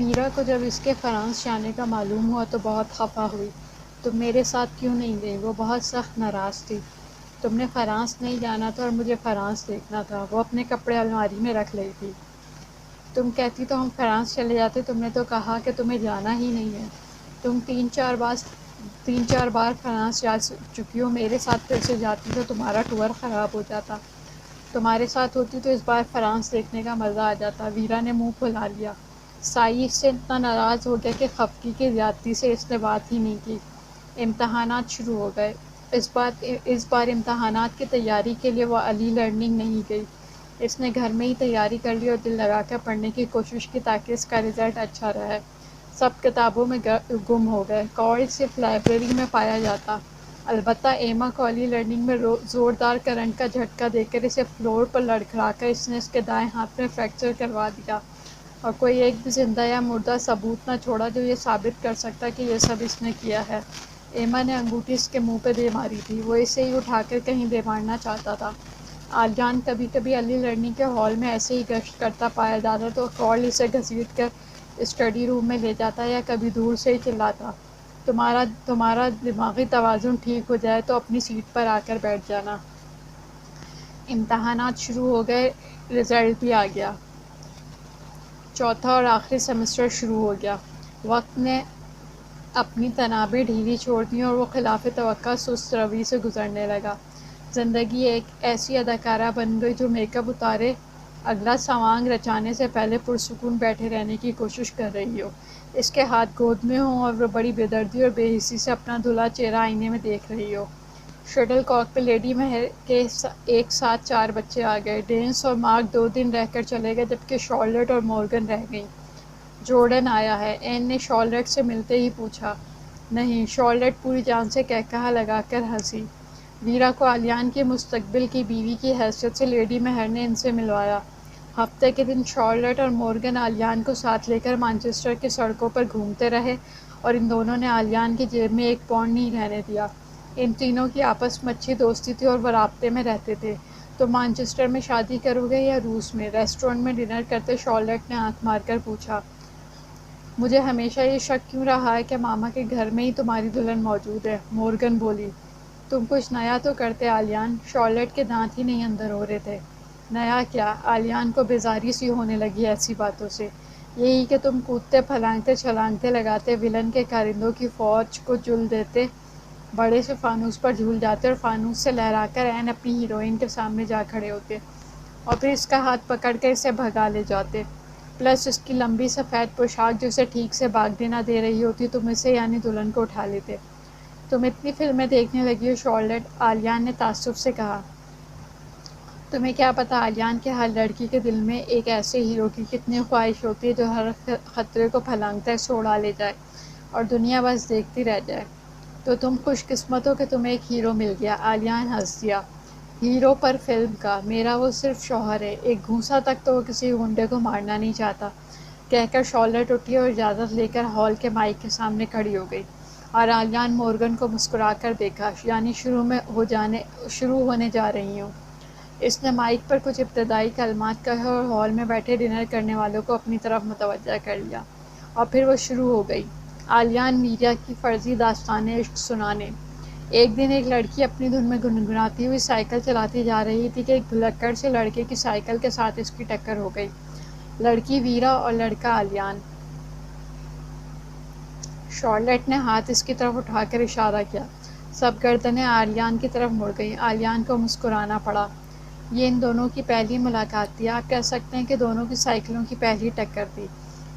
Vera کو جب اس کے فرانس جانے کا معلوم ہوا تو بہت خفا ہوئی۔ تم میرے ساتھ کیوں نہیں گئی؟ وہ بہت سخت ناراض تھی۔ تم نے فرانس نہیں جانا تھا اور مجھے فرانس دیکھنا تھا۔ وہ اپنے کپڑے الماری میں رکھ رہی تھی۔ تم کہتی تو ہم فرانس چلے جاتے، تم نے تو کہا کہ تمہیں جانا ہی نہیں ہے۔ تم تین چار بار فرانس جا چکی ہو، میرے ساتھ پھر سے جاتی تو تمہارا ٹور خراب ہو جاتا۔ تمہارے ساتھ ہوتی تو اس بار فرانس دیکھنے کا مزہ آ جاتا۔ ویرا نے منہ پھلا لیا۔ سائی اس سے اتنا ناراض ہو گیا کہ خفگی کی زیادتی سے اس نے بات ہی نہیں کی۔ امتحانات شروع ہو گئے۔ اس بار امتحانات کی تیاری کے لیے وہ علی لرننگ نہیں گئی۔ اس نے گھر میں ہی تیاری کر لی اور دل لگا کر پڑھنے کی کوشش کی تاکہ اس کا رزلٹ اچھا رہے۔ سب کتابوں میں گم ہو گئے۔ کال صرف لائبریری میں پایا جاتا۔ البتہ ایما کو علی لرننگ میں زوردار کرنٹ کا جھٹکا دے کر اسے فلور پر لڑکھڑا کر اس نے اس کے دائیں ہاتھ میں فریکچر کروا دیا، اور کوئی ایک بھی زندہ یا مردہ ثبوت نہ چھوڑا جو یہ ثابت کر سکتا کہ یہ سب اس نے کیا ہے۔ ایما نے انگوٹھی اس کے منہ پہ دے ماری تھی۔ وہ اسے ہی اٹھا کر کہیں دے مارنا چاہتا تھا۔ آلیان کبھی کبھی علی لرننگ کے ہال میں ایسے ہی گشت کرتا پایا جاتا تو کال اسے گھسیٹ کر اسٹڈی روم میں لے جاتا یا کبھی دور سے ہی چلاتا، تمہارا دماغی توازن ٹھیک ہو جائے تو اپنی سیٹ پر آ کر بیٹھ جانا۔ امتحانات شروع ہو گئے، رزلٹ بھی آ گیا۔ چوتھا اور آخری سیمسٹر شروع ہو گیا۔ وقت نے اپنی تنابیں ڈھیلی چھوڑ دیں اور وہ خلاف توقع سست روی سے گزرنے لگا۔ زندگی ایک ایسی اداکارہ بن گئی جو میک اپ اتارے اگلا سوانگ رچانے سے پہلے پرسکون بیٹھے رہنے کی کوشش کر رہی ہو۔ اس کے ہاتھ گود میں ہوں اور وہ بڑی بے دردی اور بے حسی سے اپنا دھلا چہرہ آئینے میں دیکھ رہی ہو۔ شٹل کاک پہ لیڈی مہر کے ایک ساتھ 4 بچے آ گئے۔ ڈینس اور مارک 2 دن رہ کر چلے گئے جبکہ شارلٹ اور مورگن رہ گئیں۔ جورڈن آیا ہے؟ این نے شارلٹ سے ملتے ہی پوچھا۔ نہیں، شارلٹ پوری جان سے قہقہہ لگا کر ہنسی۔ ویرا کو آلیان کی مستقبل کی بیوی کی حیثیت سے لیڈی مہر نے ان سے ملوایا۔ ہفتے کے دن شارلٹ اور مورگن آلیان کو ساتھ لے کر مانچسٹر کی سڑکوں پر گھومتے رہے اور ان دونوں نے آلیان کی جیب میں 1 پاؤنڈ نہیں رہنے دیا۔ ان تینوں کی آپس میں اچھی دوستی تھی اور وہ رابطے میں رہتے تھے۔ تم مانچسٹر میں شادی کرو گے یا روس میں؟ ریسٹورانٹ میں ڈنر کرتے شارلٹ نے آنکھ مار کر پوچھا۔ مجھے ہمیشہ یہ شک کیوں رہا ہے کہ ماما کے گھر میں ہی تمہاری دلہن موجود ہے، مورگن بولی۔ تم کچھ نیا تو کرتے آلیان۔ شارلٹ کے دانت ہی نہیں اندر ہو رہے تھے۔ نیا کیا؟ آلیان کو بیزاری سی ہونے لگی ایسی باتوں سے۔ یہی کہ تم کودتے پھلانگتے چھلانگتے لگاتے ولن کے کارندوں کی فوج کو جل دیتے، بڑے سے فانوس پر جھول جاتے اور فانوس سے لہرا کر عین اپنی ہیروئن کے سامنے جا کھڑے ہوتے اور پھر اس کا ہاتھ پکڑ کر اسے بھگا لے جاتے۔ پلس اس کی لمبی سفید پوشاک جو اسے ٹھیک سے بھاگنے نہ دے رہی ہوتی، تم اسے یعنی دلہن کو اٹھا لیتے۔ تم اتنی فلمیں دیکھنے لگی ہو شارلٹ، آلیان نے تعصب سے کہا۔ تمہیں کیا پتہ آلیان کہ ہر لڑکی کے دل میں ایک ایسے ہیرو کی کتنی خواہش ہوتی ہے جو ہر خطرے کو پھلانگتا اسے اڑا لے جائے اور دنیا بس دیکھتی رہ جائے۔ تو تم خوش قسمت ہو کہ تمہیں ایک ہیرو مل گیا۔ آلیان ہنس دیا۔ ہیرو پر فلم کا؟ میرا وہ صرف شوہر ہے، ایک گھونسا تک تو وہ کسی گنڈے کو مارنا نہیں چاہتا، کہہ کر شارلٹ اٹھی اور اجازت لے کر ہال کے مائک کے سامنے کھڑی ہو گئی، اور آلیان مورگن کو مسکرا کر دیکھا، یعنی شروع ہونے جا رہی ہوں۔ اس نے مائک پر کچھ ابتدائی کلمات کہے اور ہال میں بیٹھے ڈنر کرنے والوں کو اپنی طرف متوجہ کر لیا، اور پھر وہ شروع ہو گئی، آلیان میریا کی فرضی داستان عشق سنانے۔ ایک دن ایک لڑکی اپنی دھن میں گنگناتی ہوئی سائیکل چلاتی جا رہی تھی کہ ایک بھلکڑ سے لڑکے کی سائیکل کے ساتھ اس کی ٹکر ہو گئی۔ لڑکی ویرا اور لڑکا آلیان۔ شارلٹ نے ہاتھ اس کی طرف اٹھا کر اشارہ کیا۔ سب گردنیں آلیان کی طرف مڑ گئیں۔ آلیان کو مسکرانا پڑا۔ یہ ان دونوں کی پہلی ملاقات تھی، آپ کہہ سکتے ہیں کہ دونوں کی سائیکلوں کی پہلی ٹکر تھی۔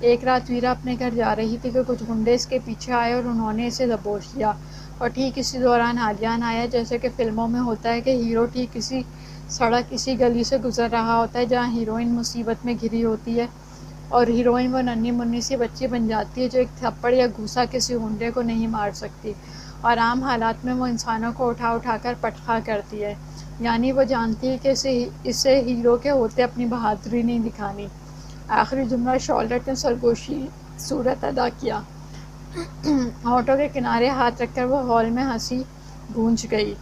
ایک رات ویرا اپنے گھر جا رہی تھی کہ کچھ گنڈے اس کے پیچھے آئے اور انہوں نے اسے دبوچ لیا، اور ٹھیک اسی دوران آلیان آیا۔ جیسے کہ فلموں میں ہوتا ہے کہ ہیرو ٹھیک اسی سڑک اسی گلی سے گزر رہا ہوتا ہے جہاں ہیروئن مصیبت میں گھری ہوتی ہے، اور ہیروئن وہ ننھی منھی سی بچی بن جاتی ہے جو ایک تھپڑ یا گھوسا کسی گنڈے کو نہیں مار سکتی، اور عام حالات میں وہ انسانوں کو اٹھا اٹھا کر پٹخا کرتی ہے، یعنی وہ جانتی ہے کہ اسے ہیرو کے ہوتے اپنی بہادری نہیں دکھانی۔ آخری جملہ شارلٹ نے سرگوشی صورت ادا کیا۔ ہونٹوں کے کنارے ہاتھ رکھ کر وہ ہال میں ہنسی گونج گئی۔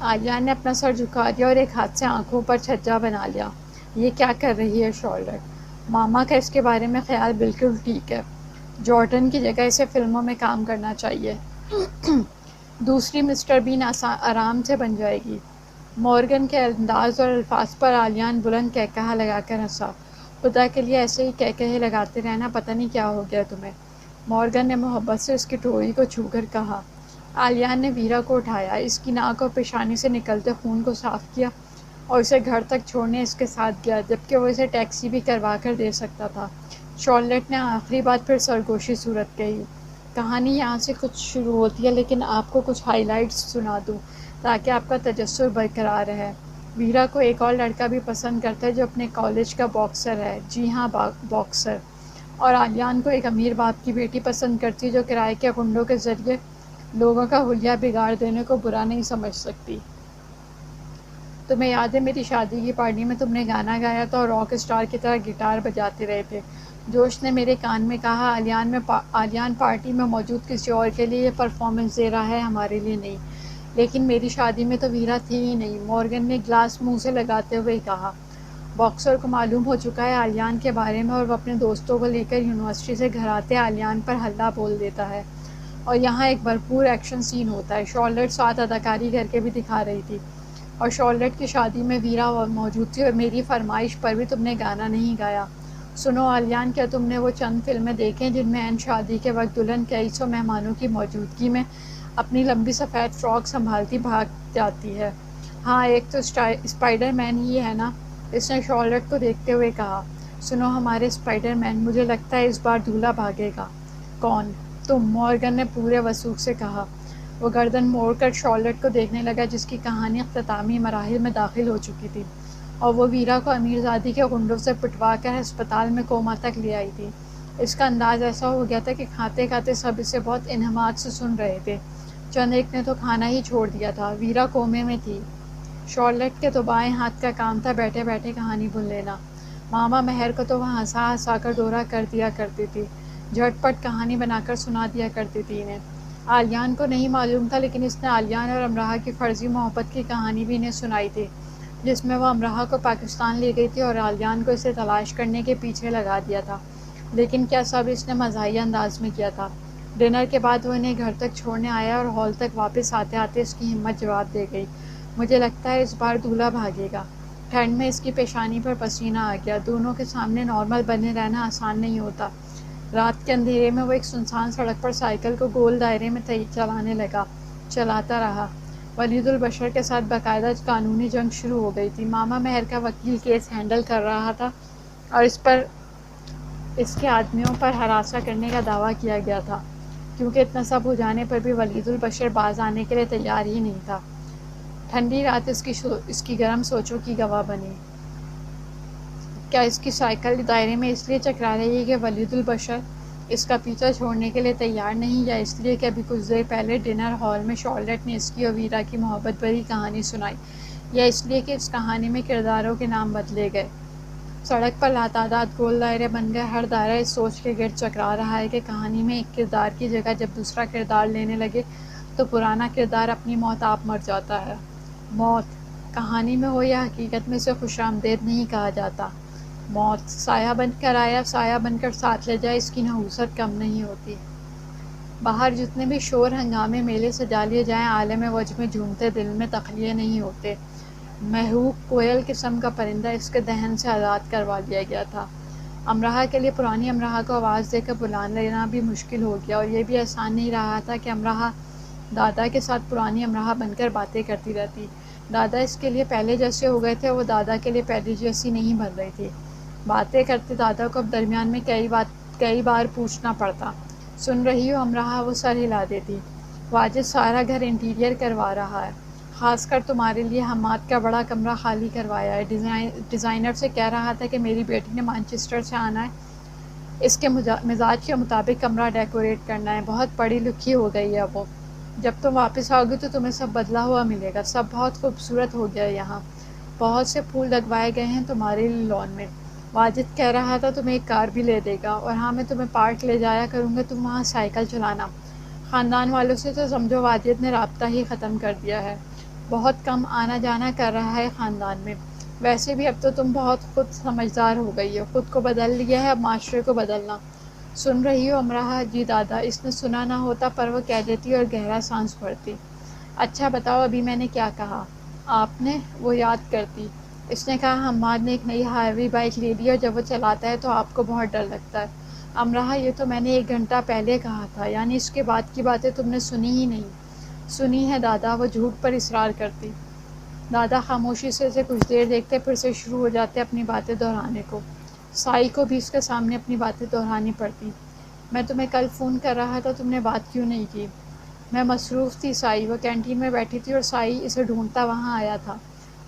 آلیان نے اپنا سر جھکا دیا اور ایک ہاتھ سے آنکھوں پر چھجا بنا لیا۔ یہ کیا کر رہی ہے شارلٹ؟ ماما کا اس کے بارے میں خیال بالکل ٹھیک ہے، جارڈن کی جگہ اسے فلموں میں کام کرنا چاہیے۔ دوسری مسٹر بین آرام سے بن جائے گی۔ مورگن کے انداز اور الفاظ پر آلیان بلند کہکہا لگا کر ہنسا۔ خدا کے لیے ایسے ہی کہکہے لگاتے رہنا، پتہ نہیں کیا ہو گیا تمہیں۔ مورگن نے محبت سے اس کی ٹھوڑی کو چھو کر کہا۔ آلیان نے ویرا کو اٹھایا، اس کی ناک اور پیشانی سے نکلتے خون کو صاف کیا اور اسے گھر تک چھوڑنے اس کے ساتھ گیا، جبکہ وہ اسے ٹیکسی بھی کروا کر دے سکتا تھا۔ شارلٹ نے آخری بات پھر سرگوشی صورت کہی۔ کہانی یہاں سے کچھ شروع ہوتی ہے، لیکن آپ کو کچھ ہائی لائٹس سنا دوں تاکہ آپ کا تجسس برقرار رہے۔ ویرا کو ایک اور لڑکا بھی پسند کرتا ہے جو اپنے کالج کا باکسر ہے۔ جی ہاں، باکسر۔ اور آلیان کو ایک امیر باپ کی بیٹی پسند کرتی ہے جو کرائے کے غنڈوں کے ذریعے لوگوں کا حلیہ بگاڑ دینے کو برا نہیں سمجھ سکتی۔ تمہیں یاد ہے میری شادی کی پارٹی میں تم نے گانا گایا تھا اور راک اسٹار کی طرح گٹار بجاتے رہے تھے؟ جوش نے میرے کان میں کہا۔ آلیان پارٹی میں موجود کسی اور کے لیے یہ پرفارمنس دے رہا ہے، ہمارے لیے نہیں۔ لیکن میری شادی میں تو ویرا تھی ہی نہیں، مورگن نے گلاس منہ سے لگاتے ہوئے کہا۔ باکسر کو معلوم ہو چکا ہے آلیان کے بارے میں اور وہ اپنے دوستوں کو لے کر یونیورسٹی سے گھر آتے آلیان پر ہلہ بول دیتا ہے اور یہاں ایک بھرپور ایکشن سین ہوتا ہے۔ شارلٹ ساتھ اداکاری کر کے بھی دکھا رہی تھی اور شارلٹ کی شادی میں ویرا موجود تھی اور میری فرمائش پر بھی تم نے گانا نہیں گایا۔ سنو آلیان، کیا تم نے وہ چند فلمیں دیکھیں جن میں عین شادی کے وقت دلہن کئی سو مہمانوں کی موجودگی میں اپنی لمبی سفید فراک سنبھالتی بھاگ جاتی ہے؟ ہاں، ایک تو اسپائڈر مین ہی ہے نا، اس نے شارلٹ کو دیکھتے ہوئے کہا۔ سنو ہمارے اسپائڈر مین، مجھے لگتا ہے اس بار دولہا بھاگے گا۔ کون؟ تم، مورگن نے پورے وثوق سے کہا۔ وہ گردن موڑ کر شارلٹ کو دیکھنے لگا جس کی کہانی اختتامی مراحل میں داخل ہو چکی تھی اور وہ ویرا کو امیرزادی کے غنڈوں سے پٹوا کر ہسپتال میں کوما تک لے آئی تھی۔ اس کا انداز ایسا ہو گیا تھا کہ کھاتے کھاتے سب اسے بہت انہماک سے سن رہے تھے، چند ایک نے تو کھانا ہی چھوڑ دیا تھا۔ ویرا کومے میں تھی۔ شارلٹ کے تو بائیں ہاتھ کا کام تھا بیٹھے بیٹھے کہانی بن لینا۔ ماما مہر کو تو وہ ہنسا ہنسا کر دورہ کر دیا کرتی تھی، جھٹ پٹ کہانی بنا کر سنا دیا کرتی تھی انہیں۔ آلیان کو نہیں معلوم تھا لیکن اس نے آلیان اور امراہ کی فرضی محبت کی کہانی بھی انہیں سنائی تھی، جس میں وہ امراہ کو پاکستان لے گئی تھی اور آلیان کو اسے تلاش کرنے کے پیچھے لگا دیا تھا۔ لیکن کیا سب اس نے مزاحیہ انداز میں کیا تھا۔ ڈنر کے بعد وہ انہیں گھر تک چھوڑنے آیا اور ہال تک واپس آتے آتے اس کی ہمت جواب دے گئی۔ مجھے لگتا ہے اس بار دولہا بھاگے گا۔ ٹھنڈ میں اس کی پیشانی پر پسینہ آ گیا۔ دونوں کے سامنے نارمل بنے رہنا آسان نہیں ہوتا۔ رات کے اندھیرے میں وہ ایک سنسان سڑک پر سائیکل کو گول دائرے میں چلانے لگا، چلاتا رہا۔ ولید البشر کے ساتھ باقاعدہ قانونی جنگ شروع ہو گئی تھی۔ ماما مہر کا وکیل کیس ہینڈل کر رہا تھا اور اس کے آدمیوں پر ہراساں کرنے کا دعویٰ کیا گیا تھا، کیونکہ اتنا سب ہو جانے پر بھی ولید البشر باز آنے کے لیے تیار ہی نہیں تھا۔ ٹھنڈی رات اس کی گرم سوچوں کی گواہ بنی۔ کیا اس کی سائیکل دائرے میں اس لیے چکرا رہی ہے کہ ولید البشر اس کا پیچھا چھوڑنے کے لیے تیار نہیں، یا اس لیے کہ ابھی کچھ دیر پہلے ڈنر ہال میں شارلٹ نے اس کی اور ویرا کی محبت بھری کہانی سنائی، یا اس لیے کہ اس کہانی میں کرداروں کے نام بدلے گئے؟ سڑک پر لاتعداد گول دائرے بن گئے، ہر دائرہ اس سوچ کے گرد چکرا رہا ہے کہ کہانی میں ایک کردار کی جگہ جب دوسرا کردار لینے لگے تو پرانا کردار اپنی موت آپ مر جاتا ہے۔ موت کہانی میں ہو یا حقیقت میں اسے خوش آمدید نہیں کہا جاتا۔ موت سایہ بن کر آیا، سایہ بن کر ساتھ لے جائے، اس کی نحوست کم نہیں ہوتی۔ باہر جتنے بھی شور ہنگامے میلے سجا لیے جائیں، عالم وجہ میں جھومتے دل میں تخلیے نہیں ہوتے۔ محوق کوئل قسم کا پرندہ اس کے دہن سے آزاد کروا دیا گیا تھا۔ امراہ کے لیے پرانی امراہ کو آواز دے کر بلا لینا بھی مشکل ہو گیا، اور یہ بھی آسان نہیں رہا تھا کہ امراہ دادا کے ساتھ پرانی امراہ بن کر باتیں کرتی رہتی۔ دادا اس کے لیے پہلے جیسے ہو گئے تھے، وہ دادا کے لیے پہلے جیسی نہیں بن رہی تھی۔ باتیں کرتے دادا کو اب درمیان میں کئی بار پوچھنا پڑتا، سن رہی ہو امراہ؟ وہ سر ہلا دیتی۔ واجد سارا گھر انٹیریئر کروا رہا ہے، خاص کر تمہارے لیے حماد کا بڑا کمرہ خالی کروایا ہے۔ ڈیزائنر سے کہہ رہا تھا کہ میری بیٹی نے مانچسٹر سے آنا ہے، اس کے مزاج کے مطابق کمرہ ڈیکوریٹ کرنا ہے۔ بہت پڑھی لکھی ہو گئی ہے وہ، جب تم واپس آؤ گی تو تمہیں سب بدلا ہوا ملے گا۔ سب بہت خوبصورت ہو گیا ہے یہاں، بہت سے پھول لگوائے گئے ہیں تمہارے لیے لان میں۔ واجد کہہ رہا تھا تمہیں ایک کار بھی لے دے گا، اور ہاں، میں تمہیں پارک لے جایا کروں گا، تم وہاں سائیکل چلانا۔ خاندان والوں سے تو سمجھو واجد نے رابطہ ہی ختم کر دیا ہے، بہت کم آنا جانا کر رہا ہے خاندان میں۔ ویسے بھی اب تو تم بہت خود سمجھدار ہو گئی ہو، خود کو بدل لیا ہے، اب معاشرے کو بدلنا۔ سن رہی ہو امراح؟ جی دادا۔ اس نے سنا نہ ہوتا پر وہ کہہ دیتی اور گہرا سانس بھرتی۔ اچھا بتاؤ ابھی میں نے کیا کہا؟ آپ نے؟ وہ یاد کرتی۔ اس نے کہا حماد نے ایک نئی ہاروی بائک لے لی اور جب وہ چلاتا ہے تو آپ کو بہت ڈر لگتا ہے۔ امراح یہ تو میں نے 1 گھنٹہ پہلے کہا تھا، یعنی اس کے بعد کی باتیں تم نے سنی ہی نہیں؟ سنی ہے دادا، وہ جھوٹ پر اصرار کرتی۔ دادا خاموشی سے اسے کچھ دیر دیکھتے پھر سے شروع ہو جاتے اپنی باتیں دہرانے کو۔ سائی کو بھی اس کے سامنے اپنی باتیں دہرانی پڑتی۔ میں تمہیں کل فون کر رہا تھا، تم نے بات کیوں نہیں کی؟ میں مصروف تھی سائی۔ وہ کینٹین میں بیٹھی تھی اور سائی اسے ڈھونڈتا وہاں آیا تھا۔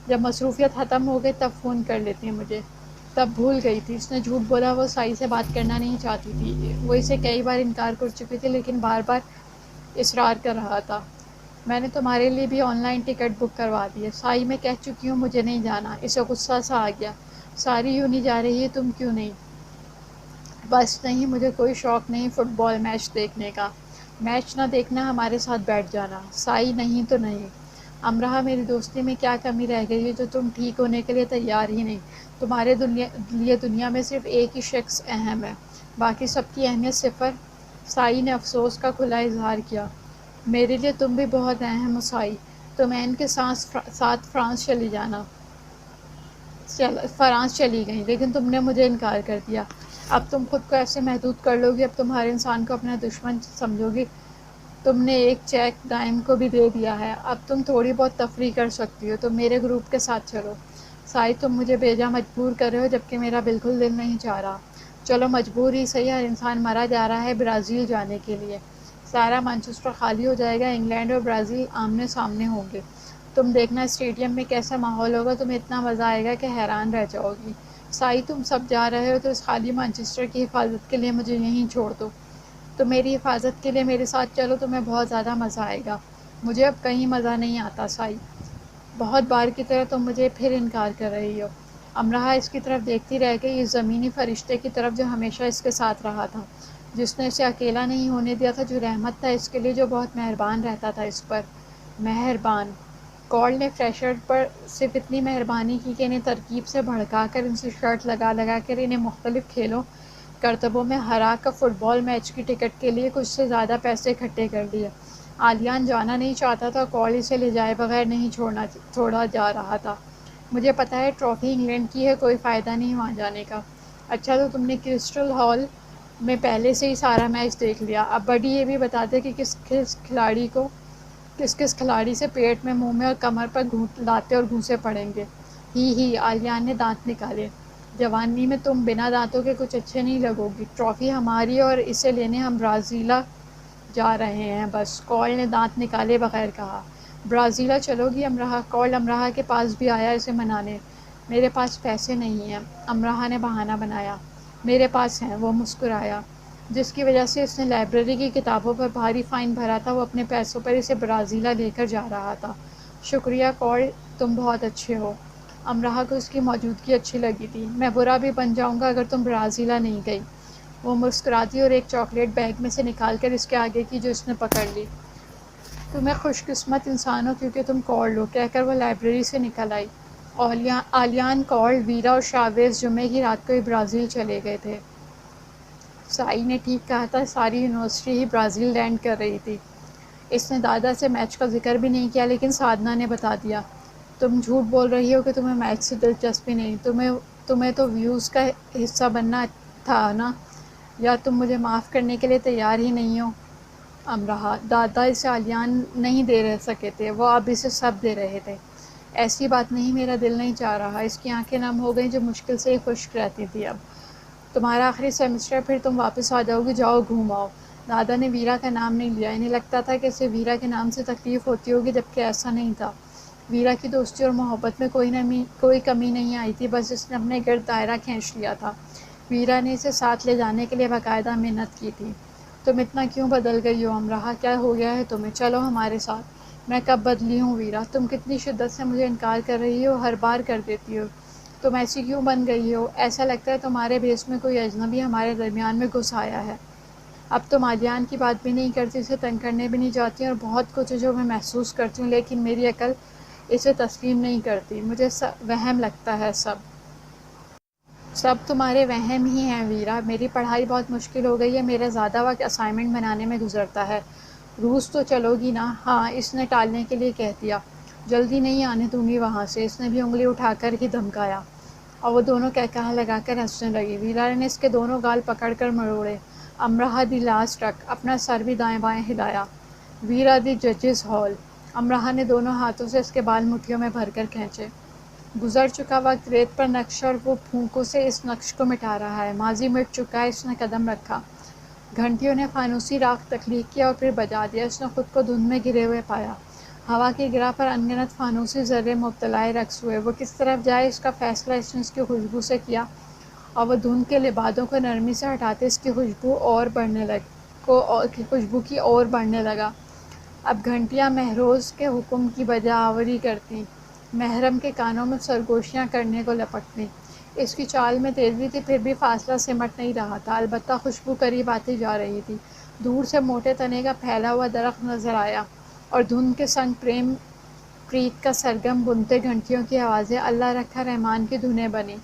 جب مصروفیت ختم ہو گئی تب فون کر لیتی مجھے، تب بھول گئی تھی۔ اس نے جھوٹ بولا، وہ سائی سے بات کرنا نہیں چاہتی تھی۔ وہ اسے کئی بار انکار کر چکی تھی لیکن بار بار اصرار کر رہا تھا۔ میں نے تمہارے لیے بھی آن لائن ٹکٹ بک کروا دی ہے۔ سائی میں کہہ چکی ہوں مجھے نہیں جانا۔ اسے غصہ سا آ گیا۔ ساری یوں نہیں جا رہی ہے، تم کیوں نہیں؟ بس نہیں، مجھے کوئی شوق نہیں فٹ بال میچ دیکھنے کا۔ میچ نہ دیکھنا، ہمارے ساتھ بیٹھ جانا۔ سائی نہیں تو نہیں۔ امراح میری دوستی میں کیا کمی رہ گئی ہے جو تم ٹھیک ہونے کے لیے تیار ہی نہیں؟ تمہارے لیے دنیا میں صرف ایک ہی شخص اہم ہے، باقی سب کی اہمیت صفر۔ سائی نے افسوس کا کھلا اظہار کیا۔ میرے لیے تم بھی بہت اہم ہو سائی۔ تم عین کے ساتھ فرانس چلی گئیں لیکن تم نے مجھے انکار کر دیا۔ اب تم خود کو ایسے محدود کر لو گی، اب تم ہر انسان کو اپنا دشمن سمجھو گی۔ تم نے ایک چیک ڈائم کو بھی دے دیا ہے، اب تم تھوڑی بہت تفریح کر سکتی ہو، تم میرے گروپ کے ساتھ چلو۔ سائی تم مجھے بیجا مجبور کر رہے ہو جبکہ میرا بالکل دل نہیں چاہ رہا۔ چلو مجبور ہی صحیح، ہر انسان مرا جا رہا ہے برازیل جانے کے لیے۔ سارا مانچسٹر خالی ہو جائے گا، انگلینڈ اور برازیل آمنے سامنے ہوں گے۔ تم دیکھنا اسٹیڈیم میں کیسا ماحول ہوگا، تمہیں اتنا مزہ آئے گا کہ حیران رہ جاؤ گی۔ سائی تم سب جا رہے ہو تو اس خالی مانچسٹر کی حفاظت کے لیے مجھے یہیں چھوڑ دو۔ تم میری حفاظت کے لیے میرے ساتھ چلو، تمہیں بہت زیادہ مزہ آئے گا۔ مجھے اب کہیں مزہ نہیں آتا سائی۔ بہت بار کی طرح تم مجھے پھر انکار کر رہی ہو۔ امراح اس کی طرف دیکھتی رہ گئی، اس زمینی فرشتے کی طرف جو ہمیشہ اس کے ساتھ رہا تھا، جس نے اسے اکیلا نہیں ہونے دیا تھا، جو رحمت تھا اس کے لیے، جو بہت مہربان رہتا تھا اس پر۔ مہربان؟ کارل نے فریشر پر صرف اتنی مہربانی کی کہ انہیں ترکیب سے بھڑکا کر، ان سے شرط لگا لگا کر، انہیں مختلف کھیلوں کرتبوں میں ہرا کر فٹ بال میچ کی ٹکٹ کے لیے کچھ سے زیادہ پیسے اکٹھے کر لیے۔ آلیان جانا نہیں چاہتا تھا، کارل اسے لے جائے بغیر نہیں چھوڑا جا رہا تھا۔ مجھے پتہ ہے ٹرافی انگلینڈ کی ہے، کوئی فائدہ نہیں وہاں جانے کا۔ اچھا تو تم نے کرسٹل ہال میں پہلے سے ہی سارا میچ دیکھ لیا، اب بڈی یہ بھی بتا دے کہ کس کس کھلاڑی سے پیٹ میں، منہ میں اور کمر پر لاتے اور گھوسے پڑیں گے۔ ہی آلیان نے دانت نکالے۔ جوانی میں تم بنا دانتوں کے کچھ اچھے نہیں لگو گی۔ ٹرافی ہماری اور اسے لینے ہم برازیلا جا رہے ہیں بس، کارل نے دانت نکالے بغیر کہا۔ برازیلا چلو گی امراح؟ کارل امراح کے پاس بھی آیا اسے منانے۔ میرے پاس پیسے نہیں ہیں، امراح نے بہانہ بنایا۔ میرے پاس ہیں، وہ مسکرایا۔ جس کی وجہ سے اس نے لائبریری کی کتابوں پر بھاری فائن بھرا تھا، وہ اپنے پیسوں پر اسے برازیلا لے کر جا رہا تھا۔ شکریہ کارل، تم بہت اچھے ہو۔ امراح کو اس کی موجودگی اچھی لگی تھی۔ میں برا بھی بن جاؤں گا اگر تم برازیلا نہیں گئی۔ وہ مسکراتی اور ایک چاکلیٹ بیگ میں سے نکال کر اس کے آگے کی جو اس نے پکڑ لی۔ تمہیں خوش قسمت انسان ہو کیونکہ تم کارل ہو، کہہ کر وہ لائبریری سے نکل آئی۔ آلیان، کارل، ویرا اور شاویز جمعے کی رات کو ہی برازیل چلے گئے تھے۔ سائی نے ٹھیک کہا تھا، ساری یونیورسٹی ہی برازیل لینڈ کر رہی تھی۔ اس نے دادا سے میچ کا ذکر بھی نہیں کیا لیکن سادھنا نے بتا دیا۔ تم جھوٹ بول رہی ہو کہ تمہیں میچ سے دلچسپی نہیں، تمہیں تو ویوز کا حصہ بننا تھا نا، یا تم مجھے معاف کرنے کے لیے تیار ہی نہیں ہو؟ امراح، دادا اسے آلیان نہیں دے رہ سکے تھے، وہ اب اسے سب دے رہے تھے۔ ایسی بات نہیں، میرا دل نہیں چاہ رہا۔ اس کی آنکھیں نم ہو گئیں جو مشکل سے ہی خشک رہتی تھی۔ اب تمہارا آخری سیمسٹر، پھر تم واپس آ جاؤ گی، جاؤ گھوم آؤ۔ دادا نے ویرا کا نام نہیں لیا، انہیں لگتا تھا کہ اسے ویرا کے نام سے تکلیف ہوتی ہوگی جبکہ ایسا نہیں تھا۔ ویرا کی دوستی اور محبت میں کوئی کمی نہیں آئی تھی، بس اس نے اپنے گرد دائرہ کھینچ لیا تھا۔ ویرا نے اسے ساتھ لے جانے کے لیے باقاعدہ محنت کی تھی۔ تم اتنا کیوں بدل گئی ہو امراح؟ کیا ہو گیا ہے تمہیں؟ چلو ہمارے ساتھ۔ میں کب بدلی ہوں ویرا؟ تم کتنی شدت سے مجھے انکار کر رہی ہو، ہر بار کر دیتی ہو۔ تم ایسی کیوں بن گئی ہو؟ ایسا لگتا ہے تمہارے بھیس میں کوئی اجنبی ہمارے درمیان میں گھس آیا ہے۔ اب تم آلیان کی بات بھی نہیں کرتی، اسے تنگ کرنے بھی نہیں جاتی، اور بہت کچھ ہے جو میں محسوس کرتی ہوں لیکن میری عقل اسے تسلیم نہیں کرتی. مجھے وہم لگتا ہے سب تمہارے وہم ہی ہیں ویرا. میری پڑھائی بہت مشکل ہو گئی ہے. میرا زیادہ وقت اسائنمنٹ بنانے میں گزرتا ہے. روس تو چلو گی نا؟ ہاں، اس نے ٹالنے کے لیے کہہ دیا. جلدی نہیں آنے دوں گی وہاں سے. اس نے بھی انگلی اٹھا کر ہی دھمکایا اور وہ دونوں کہا لگا کر ہنسنے لگی. ویرا نے اس کے دونوں گال پکڑ کر مروڑے. امراہ دی لاسٹ ٹک. اپنا سر بھی دائیں بائیں ہلایا. ویرا دی ججز ہال. امراہ نے دونوں ہاتھوں سے اس کے بال مٹھیوں میں بھر کر کھینچے. گزر چکا وقت ریت پر نقش اور وہ پھونکوں سے اس نقش کو مٹا رہا ہے. ماضی مٹ چکا ہے. اس نے قدم رکھا. گھنٹیوں نے فانوسی راگ تخلیق کیا اور پھر بجا دیا. اس نے خود کو دھند میں گرے ہوئے پایا. ہوا کی گرا پر ان گنت فانوسی ذرے مبتلائے رقص ہوئے. وہ کس طرف جائے اس کا فیصلہ اس نے اس کی خوشبو سے کیا اور وہ دھند کے لبادوں کو نرمی سے ہٹاتے اس کی خوشبو کی اور بڑھنے لگا. اب گھنٹیاں مہروز کے حکم کی بجا آوری کرتیں. محرم کے کانوں میں سرگوشیاں کرنے کو لپکتیں. اس کی چال میں تیزی تھی پھر بھی فاصلہ سمٹ نہیں رہا تھا. البتہ خوشبو قریب آتی جا رہی تھی. دور سے موٹے تنے کا پھیلا ہوا درخت نظر آیا اور دھند کے سنگ پریم پریت کا سرگم بنتے گھنٹیوں کی آوازیں اللہ رکھا رحمان کی دھنیں بنیں.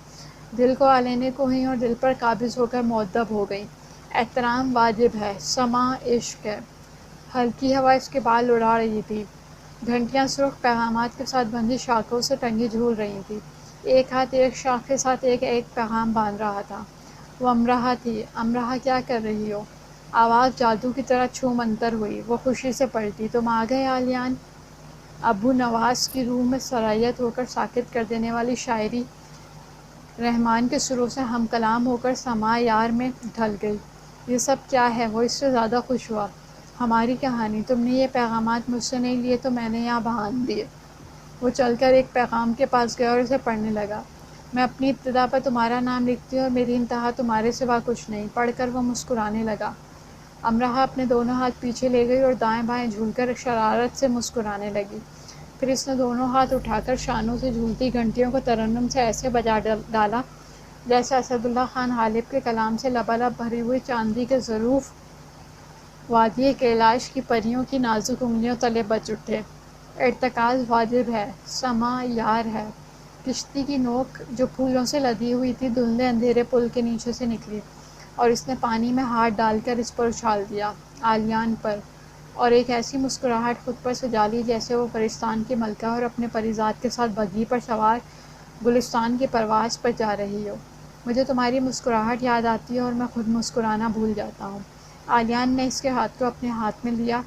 دل کو آلینے کو ہوئیں اور دل پر قابض ہو کر مؤدب ہو گئیں. احترام واجب ہے. سماع عشق ہے. ہلکی ہوا اس کے بال اڑا رہی تھی. گھنٹیاں سرخ پیغامات کے ساتھ بندھی شاخوں سے ٹنگی جھول رہی تھیں. ایک ہاتھ ایک شاخ کے ساتھ ایک پیغام باندھ رہا تھا. وہ امراہ تھی. امراہ کیا کر رہی ہو؟ آواز جادو کی طرح چھو منتر ہوئی. وہ خوشی سے پلٹی. تم آ گئے آلیان. ابو نواس کی روح میں سرایت ہو کر ساکت کر دینے والی شاعری رحمان کے سروں سے ہم کلام ہو کر سماع یار میں ڈھل گئی. یہ سب کیا ہے؟ وہ اس سے زیادہ خوش ہوا. ہماری کہانی. تم نے یہ پیغامات مجھ سے نہیں لیے تو میں نے یہاں بہان دیے. وہ چل کر ایک پیغام کے پاس گیا اور اسے پڑھنے لگا. میں اپنی ابتدا پر تمہارا نام لکھتی ہوں اور میری انتہا تمہارے سوا کچھ نہیں. پڑھ کر وہ مسکرانے لگا. امراہ اپنے دونوں ہاتھ پیچھے لے گئی اور دائیں بائیں جھول کر شرارت سے مسکرانے لگی. پھر اس نے دونوں ہاتھ اٹھا کر شانوں سے جھولتی گھنٹیوں کو ترنم سے ایسے بجا ڈالا جیسے اسد اللہ خان غالب کے کلام سے لبالب بھری ہوئی چاندی کے ظروف وادی کیلاش کی پریوں کی نازک انگلیوں تلے بچ اٹھے. ارتکاز واجب ہے. سماع یار ہے. کشتی کی نوک جو پھولوں سے لدی ہوئی تھی دھندلے اندھیرے پل کے نیچے سے نکلی اور اس نے پانی میں ہاتھ ڈال کر اس پر اچھال دیا. آلیان پر. اور ایک ایسی مسکراہٹ خود پر سجا لی جیسے وہ فرستان کی ملکہ اور اپنے پریزاد کے ساتھ بگھی پر سوار گلستان کی پرواز پر جا رہی ہو. مجھے تمہاری مسکراہٹ یاد آتی ہے اور میں خود مسکرانا بھول جاتا ہوں. آلیان نے اس کے ہاتھ کو اپنے ہاتھ میں لیا.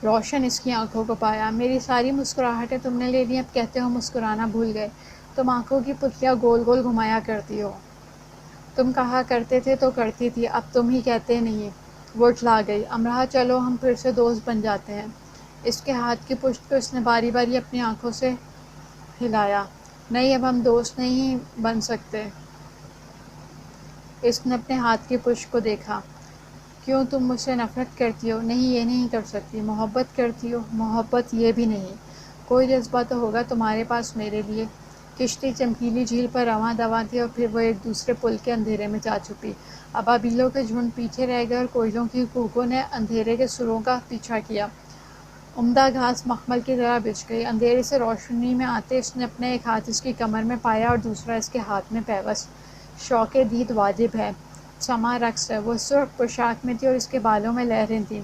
روشن اس کی آنکھوں کو پایا. میری ساری مسکراہٹیں تم نے لے لی. اب کہتے ہو مسکرانا بھول گئے. تم آنکھوں کی پتلیاں گول گول گھمایا کرتی ہو. تم کہا کرتے تھے تو کرتی تھی. اب تم ہی کہتے نہیں. وہ اٹھلا گئی. امراہ چلو ہم پھر سے دوست بن جاتے ہیں. اس کے ہاتھ کی پشت کو اس نے باری باری اپنی آنکھوں سے ہلایا. نہیں اب ہم دوست نہیں بن سکتے. اس نے اپنے ہاتھ کی پشت کو دیکھا. کیوں تم مجھ سے نفرت کرتی ہو؟ نہیں یہ نہیں کر سکتی. محبت کرتی ہو؟ محبت یہ بھی نہیں. کوئی جذبہ تو ہوگا تمہارے پاس میرے لیے. کشتی چمکیلی جھیل پر رواں دواں تھی اور پھر وہ ایک دوسرے پل کے اندھیرے میں جا چھپی. ابابیلوں کے جھنڈ پیچھے رہ گئے اور کوئلوں کی کوکوں نے اندھیرے کے سروں کا پیچھا کیا. عمدہ گھاس مخمل کی طرح بچھ گئی. اندھیرے سے روشنی میں آتے اس نے اپنا ایک ہاتھ اس کی کمر میں پایا اور دوسرا اس کے ہاتھ میں پیوست. شوق دید واجب ہے. سماع رقص ہے. وہ سرخ پوشاک میں تھی اور اس کے بالوں میں لہریں تھیں.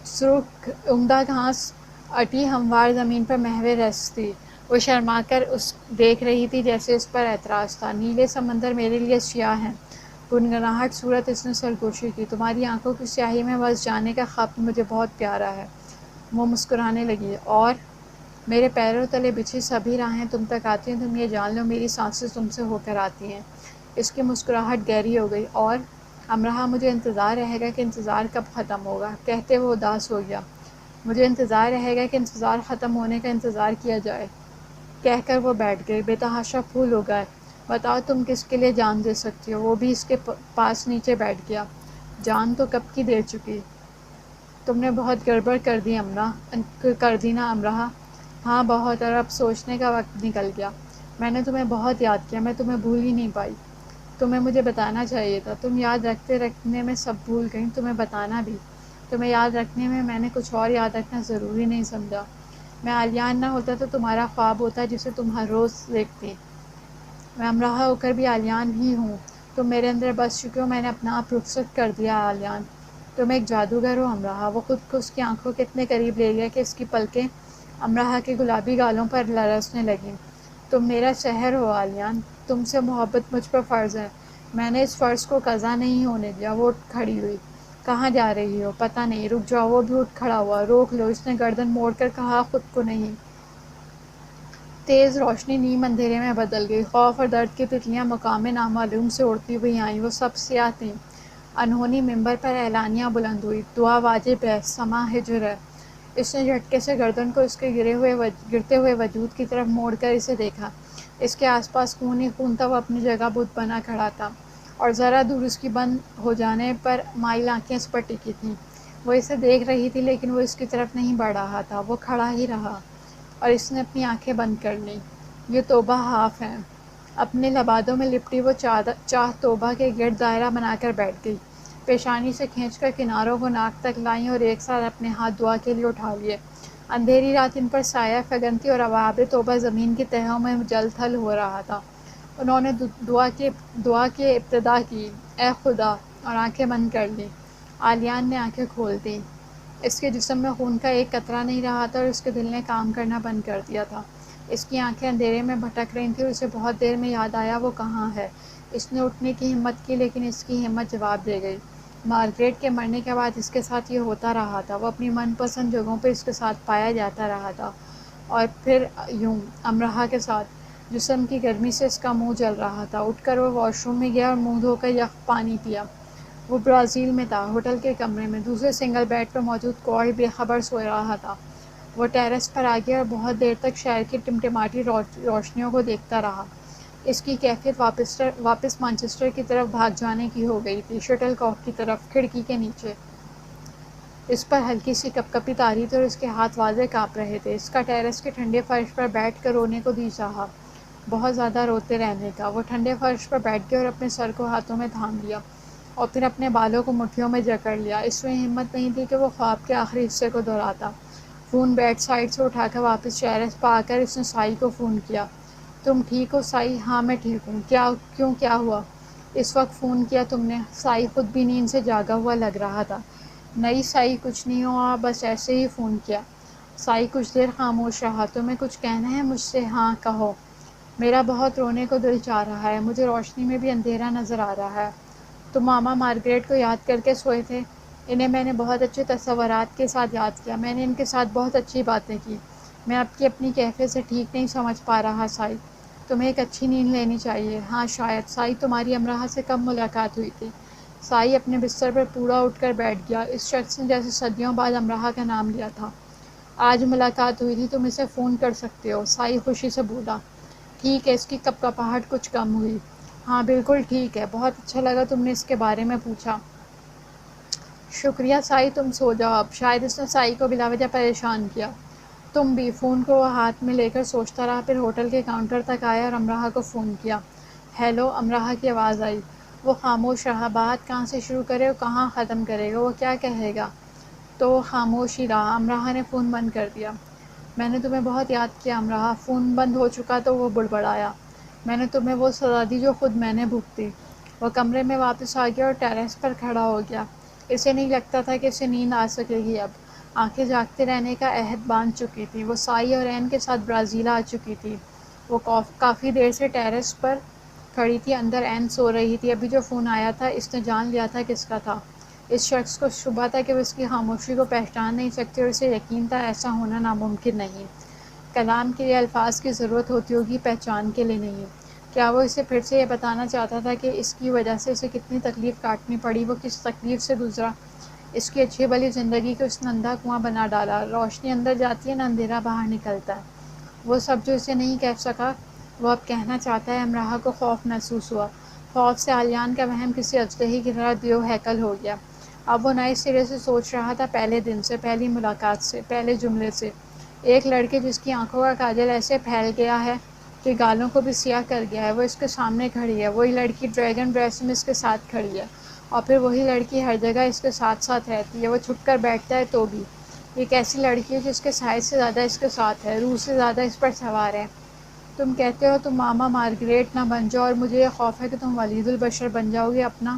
سرخ عمدہ گھاس اٹی ہموار زمین پر محو رس تھی. وہ شرما کر دیکھ رہی تھی جیسے اس پر اعتراض تھا. نیلے سمندر میرے لیے سیاہ ہیں. گنگناہٹ صورت اس نے سرگوشی کی. تمہاری آنکھوں کی سیاہی میں بس جانے کا خط مجھے بہت پیارا ہے. وہ مسکرانے لگی. اور میرے پیروں تلے بچھی سبھی راہیں تم تک آتی ہیں. تم یہ جان لو میری سانسیں تم سے ہو کر آتی ہیں. اس کی مسکراہٹ گہری ہو گئی. اور امراہ مجھے انتظار رہے گا کہ انتظار کب ختم ہوگا. کہتے وہ اداس ہو گیا. مجھے انتظار رہے گا کہ انتظار ختم ہونے کا انتظار کیا جائے. کہہ کر وہ بیٹھ گئی. بے تحاشا پھول اگائے. بتاؤ تم کس کے لیے جان دے سکتی ہو. وہ بھی اس کے پاس نیچے بیٹھ گیا. جان تو کب کی دے چکی. تم نے بہت گڑبڑ کر دی نا امراہ. ہاں بہت. اور اب سوچنے کا وقت نکل گیا. میں نے تمہیں بہت یاد کیا. میں تمہیں بھول ہی نہیں پائی. تمہیں مجھے بتانا چاہیے تھا. تم یاد رکھتے رکھنے میں سب بھول گئیں. تمہیں بتانا بھی. تمہیں یاد رکھنے میں نے کچھ اور یاد رکھنا ضروری نہیں سمجھا۔ میں علیان نہ ہوتا تو تمہارا خواب ہوتا جسے تم ہر روز دیکھتی۔ میں امراہ ہو کر بھی علیان ہی ہوں۔ تم میرے اندر بس چکے ہو، میں نے اپنا آپ رخصت کر دیا علیان۔ تم ایک جادوگر ہو امراہ۔ وہ خود کو اس کی آنکھوں کے اتنے قریب لے گیا کہ اس کی پلکیں امراہ کے گلابی گالوں پر لرزنے لگیں۔ تم میرا سحر ہو علیان، تم سے محبت مجھ پر فرض ہے۔ میں نے اس فرض کو قضا نہیں ہونے دیا۔ وہ اٹھ کھڑی ہوئی۔ کہاں جا رہی ہو؟ پتہ نہیں۔ رک جاؤ۔ وہ بھی اٹھ کھڑا ہوا۔ روک لو، اس نے گردن موڑ کر کہا، خود کو نہیں۔ تیز روشنی نیم اندھیرے میں بدل گئی۔ خوف اور درد کی تتلیاں مقام نامعلوم سے اڑتی ہوئی آئیں۔ وہ سب سیاہ تھیں۔ انہونی ممبر پر اعلانیہ بلند ہوئی، دعا واجب ہے، سما ہجر ہے۔ اس نے جھٹکے سے گردن کو اس کے گرتے ہوئے وجود کی طرف موڑ کر اسے دیکھا۔ اس کے آس پاس خون ہی خون تھا۔ وہ اپنی جگہ بت بنا کھڑا تھا اور ذرا دور اس کی بند ہو جانے پر مائل آنکھیں اس پر ٹکی تھیں۔ وہ اسے دیکھ رہی تھی لیکن وہ اس کی طرف نہیں بڑھ رہا تھا۔ وہ کھڑا ہی رہا اور اس نے اپنی آنکھیں بند کر لیں۔ یہ توبہ ہاف ہے۔ اپنے لبادوں میں لپٹی وہ چاہ توبہ کے گرد دائرہ بنا کر بیٹھ گئی۔ پیشانی سے کھینچ کر کناروں کو ناک تک لائیں اور ایک ساتھ اپنے ہاتھ دعا کے لیے اٹھا لیے۔ اندھیری رات ان پر سایہ فگن تھی اور ابواب توبہ زمین کی تہوں میں جل تھل ہو رہا تھا۔ انہوں نے دعا کی ابتدا کی، اے خدا، اور آنکھیں بند کر لیں۔ علیان نے آنکھیں کھول دیں۔ اس کے جسم میں خون کا ایک قطرہ نہیں رہا تھا اور اس کے دل نے کام کرنا بند کر دیا تھا۔ اس کی آنکھیں اندھیرے میں بھٹک رہی تھیں اور اسے بہت دیر میں یاد آیا وہ کہاں ہے۔ اس نے اٹھنے کی ہمت کی لیکن اس کی ہمت جواب دے گئی۔ مارگریٹ کے مرنے کے بعد اس کے ساتھ یہ ہوتا رہا تھا۔ وہ اپنی من پسند جگہوں پہ اس کے ساتھ پایا جاتا رہا تھا اور پھر یوں امراہ کے ساتھ۔ جسم کی گرمی سے اس کا منہ جل رہا تھا۔ اٹھ کر وہ واش روم میں گیا اور منہ دھو کر یخ پانی پیا۔ وہ برازیل میں تھا، ہوٹل کے کمرے میں، دوسرے سنگل بیڈ پر موجود کورل بے خبر سو رہا تھا۔ وہ ٹیرس پر آ گیا اور بہت دیر تک شہر کی ٹمٹماتی روشنیوں کو دیکھتا رہا۔ اس کی کیفیت واپس مانچسٹر کی طرف بھاگ جانے کی ہو گئی تھی، شٹل کاک کی طرف، کھڑکی کے نیچے۔ اس پر ہلکی سی کپکپی تاری تھی اور اس کے ہاتھ واضح کانپ رہے تھے۔ اس کا ٹیرس کے ٹھنڈے فرش پر بیٹھ کر رونے کو جی چاہا، بہت زیادہ روتے رہنے کا۔ وہ ٹھنڈے فرش پر بیٹھ گیا اور اپنے سر کو ہاتھوں میں تھام لیا اور پھر اپنے بالوں کو مٹھیوں میں جکڑ لیا۔ اس میں ہمت نہیں تھی کہ وہ خواب کے آخری حصے کو دہراتا۔ فون بیڈ سائڈ سے اٹھا کر واپس ٹیرس پر آ کر اس نے سائی کو فون کیا۔ تم ٹھیک ہو سائی؟ ہاں میں ٹھیک ہوں۔ کیوں کیا ہوا؟ اس وقت فون کیا تم نے؟ سائی خود بھی نیند سے جاگا ہوا لگ رہا تھا۔ نہیں سائی، کچھ نہیں ہوا، بس ایسے ہی فون کیا۔ سائی کچھ دیر خاموش رہا۔ تمہیں کچھ کہنا ہے مجھ سے؟ ہاں کہو۔ میرا بہت رونے کو دل چاہ رہا ہے، مجھے روشنی میں بھی اندھیرا نظر آ رہا ہے۔ تم ماما مارگریٹ کو یاد کر کے سوئے تھے؟ انہیں میں نے بہت اچھے تصورات کے ساتھ یاد کیا، میں نے ان کے ساتھ بہت اچھی باتیں کی۔ میں اب کی اپنی کیفیت سے ٹھیک نہیں سمجھ پا رہا سائی، تمہیں ایک اچھی نیند لینی چاہیے۔ ہاں شاید۔ سائی تمہاری امراہ سے کب ملاقات ہوئی تھی؟ سائی اپنے بستر پر پورا اٹھ کر بیٹھ گیا۔ اس شخص نے جیسے صدیوں بعد امراہ کا نام لیا تھا۔ آج ملاقات ہوئی تھی، تم اسے فون کر سکتے ہو، سائی خوشی سے بولا۔ ٹھیک ہے۔ اس کی کپکپاہٹ کچھ کم ہوئی۔ ہاں بالکل ٹھیک ہے، بہت اچھا لگا تم نے اس کے بارے میں پوچھا۔ شکریہ سائی، تم سو جاؤ اب۔ شاید اس نے سائی کو بلا وجہ پریشان کیا۔ تم بھی۔ فون کو وہ ہاتھ میں لے کر سوچتا رہا، پھر ہوٹل کے کاؤنٹر تک آیا اور امراہ کو فون کیا۔ ہیلو، امراہ کی آواز آئی۔ وہ خاموش رہا۔ بات کہاں سے شروع کرے اور کہاں ختم کرے گا؟ وہ کیا کہے گا؟ تو وہ خاموش ہی رہا۔ امراہ نے فون بند کر دیا۔ میں نے تمہیں بہت یاد کیا امراہ۔ فون بند ہو چکا تو وہ بڑبڑایا۔ میں نے تمہیں وہ سزا دی جو خود میں نے بھگتی۔ وہ کمرے میں واپس آ گیا اور ٹیرس پر کھڑا ہو گیا۔ اسے نہیں لگتا تھا کہ اسے نیند آ سکے گی اب۔ آنکھیں جاگتے رہنے کا عہد باندھ چکی تھیں۔ وہ سائی اور این کے ساتھ برازیل آ چکی تھی۔ وہ کافی دیر سے ٹیرس پر کھڑی تھی۔ اندر این سو رہی تھی۔ ابھی جو فون آیا تھا اس نے جان لیا تھا کس کا تھا۔ اس شخص کو شبہ تھا کہ وہ اس کی خاموشی کو پہچان نہیں سکتی اور اسے یقین تھا ایسا ہونا ناممکن نہیں۔ کلام کے لیے الفاظ کی ضرورت ہوتی ہوگی، پہچان کے لیے نہیں۔ کیا وہ اسے پھر سے یہ بتانا چاہتا تھا کہ اس کی وجہ سے اسے کتنی تکلیف کاٹنی پڑی، وہ کس تکلیف سے گزرا؟ اس کی اچھی بھلی زندگی کو اس نے اندھا کنواں بنا ڈالا۔ روشنی اندر جاتی ہے نہ اندھیرا باہر نکلتا ہے۔ وہ سب جو اسے نہیں کہہ سکا وہ اب کہنا چاہتا ہے۔ امراہ کو خوف محسوس ہوا۔ خوف سے علیان کا وہم کسی اژدہے کی طرح دیو ہیکل ہو گیا۔ اب وہ نئے سرے سے سوچ رہا تھا، پہلے دن سے، پہلی ملاقات سے، پہلے جملے سے۔ ایک لڑکے جس کی آنکھوں کا کاجل ایسے پھیل گیا ہے کہ گالوں کو بھی سیاہ کر گیا ہے، وہ اس کے سامنے کھڑی ہے۔ وہی لڑکی ڈریگن ڈریس میں اس کے ساتھ کھڑی ہے۔ اور پھر وہی لڑکی ہر جگہ اس کے ساتھ ساتھ رہتی ہے، وہ چھپ کر بیٹھتا ہے تو بھی۔ ایک ایسی لڑکی ہے جو اس کے سائز سے زیادہ اس کے ساتھ ہے، روح سے زیادہ اس پر سوار ہے۔ تم کہتے ہو تم ماما مارگریٹ نہ بن جاؤ، اور مجھے یہ خوف ہے کہ تم ولید البشر بن جاؤ گے، اپنا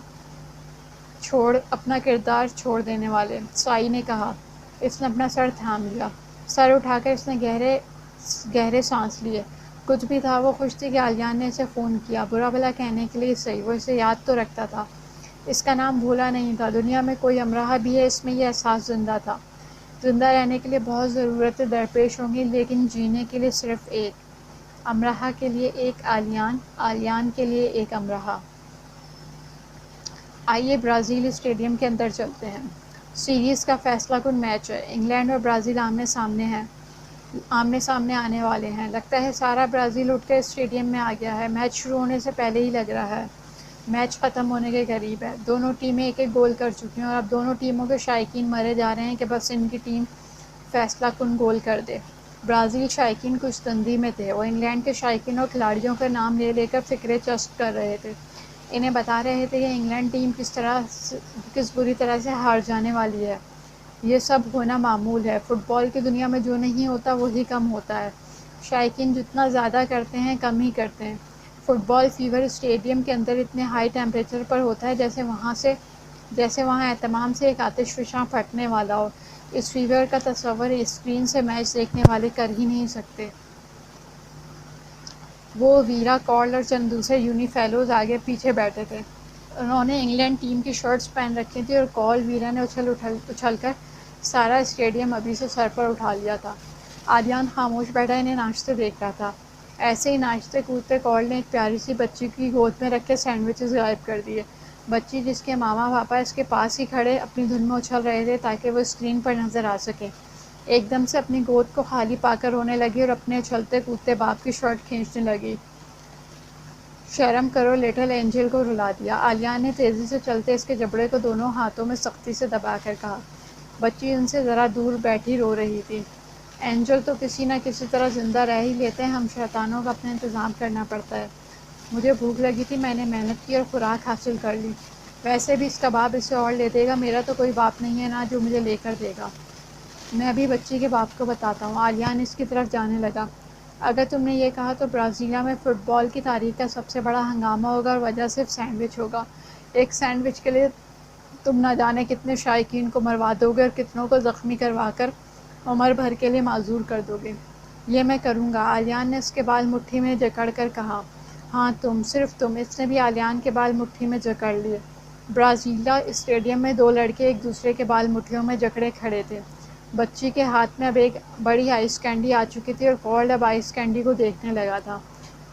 کردار چھوڑ دینے والے، سائی نے کہا۔ اس نے اپنا سر تھام لیا۔ سر اٹھا کر اس نے گہرے سانس لیے۔ کچھ بھی تھا، وہ خوش تھی کہ عالیان نے اسے فون کیا، برا بھلا کہنے کے لیے صحیح، وہ اسے یاد تو رکھتا تھا، اس کا نام بھولا نہیں تھا۔ دنیا میں کوئی امراح بھی ہے، اس میں یہ احساس زندہ تھا۔ زندہ رہنے کے لیے بہت ضرورتیں درپیش ہوں گی، لیکن جینے کے لیے صرف ایک۔ امراح کے لیے ایک عالیان، عالیان کے لیے ایک امراح۔ آئیے برازیل اسٹیڈیم کے اندر چلتے ہیں۔ سیریز کا فیصلہ کن میچ ہے، انگلینڈ اور برازیل آمنے سامنے آنے والے ہیں۔ لگتا ہے سارا برازیل اٹھ کر اسٹیڈیم میں آ گیا ہے، میچ شروع ہونے سے پہلے ہی لگ رہا ہے۔ میچ ختم ہونے کے قریب ہے، دونوں ٹیمیں ایک ایک گول کر چکی ہیں، اور اب دونوں ٹیموں کے شائقین مرے جا رہے ہیں کہ بس ان کی ٹیم فیصلہ کن گول کر دے۔ برازیل شائقین کچھ تندی میں تھے، وہ انگلینڈ کے شائقین اور کھلاڑیوں کا نام لے لے کر فکرے چست کر رہے تھے، انہیں بتا رہے تھے کہ انگلینڈ ٹیم کس بری طرح سے ہار جانے والی ہے۔ یہ سب ہونا معمول ہے، فٹ بال کی دنیا میں جو نہیں ہوتا وہی کم ہوتا ہے، شائقین جتنا زیادہ کرتے ہیں کم ہی کرتے ہیں۔ فٹ بال فیور اسٹیڈیم کے اندر اتنے ہائی ٹیمپریچر پر ہوتا ہے جیسے وہاں اہتمام سے ایک آتش فشاں پھٹنے والا ہو۔ اس فیور کا تصور اسکرین سے میچ دیکھنے والے کر ہی نہیں سکتے۔ وہ، ویرا، کارل اور چند دوسرے یونی فیلوز آگے پیچھے بیٹھے تھے۔ انہوں نے انگلینڈ ٹیم کی شرٹس پہن رکھی تھی، اور کارل، ویرا نے اچھل کر سارا اسٹیڈیم ابھی سے سر پر اٹھا لیا تھا۔ عالیان خاموش بیٹھا انہیں ناچتے دیکھ رہا تھا۔ ایسے ہی ناچتے کودتے کارل نے ایک پیاری سی بچی کی گود میں رکھ کے سینڈوچز غائب کر دیے۔ بچی جس کے ماما پاپا اس کے پاس ہی کھڑے اپنی دھن میں اچھل رہے تھے تاکہ وہ اسکرین پر نظر آ سکے، ایک دم سے اپنی گود کو خالی پا کر رونے لگی اور اپنے اچھلتے کودتے باپ کی شرٹ کھینچنے لگی۔ شرم کرو، لٹل اینجل کو رلا دیا، عالیان نے تیزی سے چلتے اس کے جبڑے کو دونوں ہاتھوں میں سختی سے دبا کر کہا۔ بچی ان سے ذرا دور بیٹھی رو رہی تھی۔ اینجل تو کسی نہ کسی طرح زندہ رہ ہی لیتے ہیں، ہم شیطانوں کا اپنا انتظام کرنا پڑتا ہے۔ مجھے بھوک لگی تھی، میں نے محنت کی اور خوراک حاصل کر لی، ویسے بھی اس کا باپ اسے اور لے دے گا، میرا تو کوئی باپ نہیں ہے نا جو مجھے لے کر دے گا۔ میں ابھی بچی کے باپ کو بتاتا ہوں۔ عالیان اس کی طرف جانے لگا۔ اگر تم نے یہ کہا تو برازیلیا میں فٹ بال کی تاریخ کا سب سے بڑا ہنگامہ ہوگا، اور وجہ صرف سینڈوچ ہوگا۔ ایک سینڈوچ کے لیے تم نہ جانے کتنے شائقین کو مروا دو گے اور کتنوں کو زخمی کروا کر عمر بھر کے لیے معذور کر دو گے۔ یہ میں کروں گا، عالیان نے اس کے بال مٹھی میں جکڑ کر کہا۔ ہاں تم، صرف تم۔ اس نے بھی عالیان کے بال مٹھی میں جکڑ لیے۔ برازیلیا اسٹیڈیم میں دو لڑکے ایک دوسرے کے بال مٹھیوں میں جکڑے کھڑے تھے۔ بچی کے ہاتھ میں اب ایک بڑی آئس کینڈی آ چکی تھی، اور کارل اب آئس کینڈی کو دیکھنے لگا تھا۔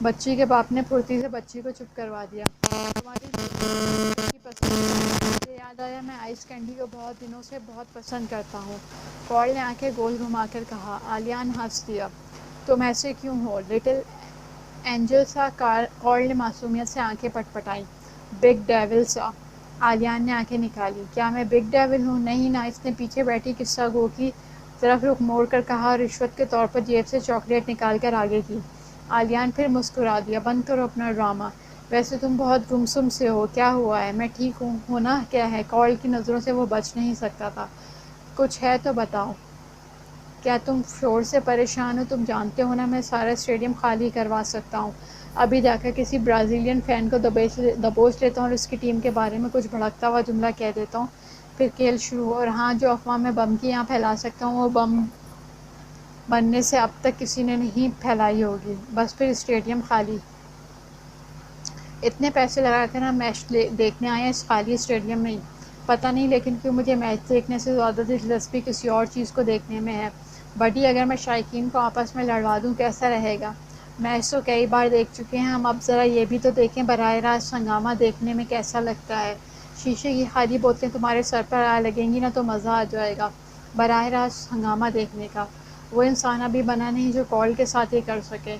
بچی کے باپ نے پھرتی سے بچی کو چپ کروا دیا۔ تمہاری کی پسند ہے، مجھے یاد آیا میں آئس کینڈی کو بہت دنوں سے بہت پسند کرتا ہوں، کارل نے آنکھیں گول گھما کر کہا۔ عالیان ہنس دیا۔ تم ایسے کیوں ہو، لٹل اینجل سا، کارل نے معصومیت سے آنکھیں پٹپٹائیں۔ بگ ڈیول سا، عالیان نے آنکھیں نکالی۔ کیا میں بگ ڈیول ہوں؟ نہیں نا، اس نے پیچھے بیٹھی قصہ گو کی طرف رخ موڑ کر کہا اور رشوت کے طور پر جیب سے چاکلیٹ نکال کر آگے کی۔ عالیان پھر مسکرا دیا۔ بند کرو اپنا ڈرامہ، ویسے تم بہت گمسم سے ہو، کیا ہوا ہے؟ میں ٹھیک ہوں، ہونا کیا ہے؟ کارل کی نظروں سے وہ بچ نہیں سکتا تھا۔ کچھ ہے تو بتاؤ۔ کیا تم شور سے پریشان ہو؟ تم جانتے ہو نا میں سارا اسٹیڈیم خالی کروا سکتا ہوں، ابھی جا کر کسی برازیلین فین کو دبوچ لیتا ہوں اور اس کی ٹیم کے بارے میں کچھ بھڑکتا ہوا جملہ کہہ دیتا ہوں، پھر کھیل شروع ہو، اور ہاں جو افواہ میں بم کی یہاں پھیلا سکتا ہوں وہ بم بننے سے اب تک کسی نے نہیں پھیلائی ہوگی، بس پھر اسٹیڈیم خالی۔ اتنے پیسے لگا کر ہم میچ دیکھنے آئے ہیں اس خالی اسٹیڈیم میں ہی، پتہ نہیں لیکن کیوں مجھے میچ دیکھنے سے زیادہ دلچسپی کسی اور چیز کو دیکھنے میں ہے۔ بڈی، اگر میں شائقین کو آپس میں لڑوا دوں کیسا رہے گا؟ میچ تو کئی بار دیکھ چکے ہیں ہم، اب ذرا یہ بھی تو دیکھیں براہ راست ہنگامہ دیکھنے میں کیسا لگتا ہے۔ شیشے کی خالی بوتلیں تمہارے سر پر آ لگیں گی نا تو مزہ آ جائے گا براہ راست ہنگامہ دیکھنے کا۔ وہ انسان ابھی بنا نہیں جو کارل کے ساتھ یہ کر سکے۔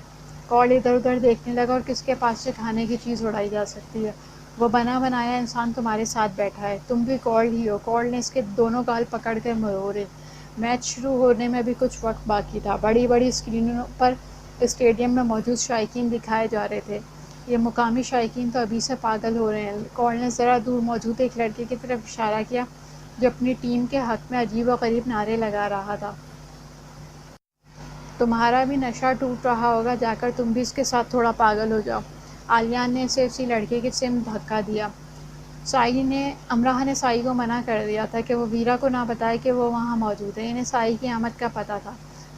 کارل ادھر ادھر دیکھنے لگا، اور کس کے پاس سے کھانے کی چیز اڑائی جا سکتی ہے؟ وہ بنا بنایا انسان تمہارے ساتھ بیٹھا ہے، تم بھی کارل ہی ہو۔ کارل نے اس کے دونوں گال پکڑ کر مروڑے۔ میچ شروع ہونے میں بھی کچھ وقت باقی تھا۔ بڑی بڑی اسکرینوں پر اسٹیڈیم میں موجود شائقین دکھائے جا رہے تھے۔ یہ مقامی شائقین تو ابھی سے پاگل ہو رہے ہیں۔ کال نے ذرا دور موجود ایک لڑکے کی طرف اشارہ کیا جو اپنی ٹیم کے حق میں عجیب و غریب نعرے لگا رہا تھا۔ تمہارا بھی نشہ ٹوٹ رہا ہوگا، جا کر تم بھی اس کے ساتھ تھوڑا پاگل ہو جاؤ۔ عالیان نے اسے اسی لڑکے کی سمت دھکا دیا۔ امراہ نے سائی کو منع کر دیا تھا کہ وہ ویرا کو نہ بتائے کہ وہ وہاں موجود ہے۔ انہیں سائی کی آمد کا پتہ تھا،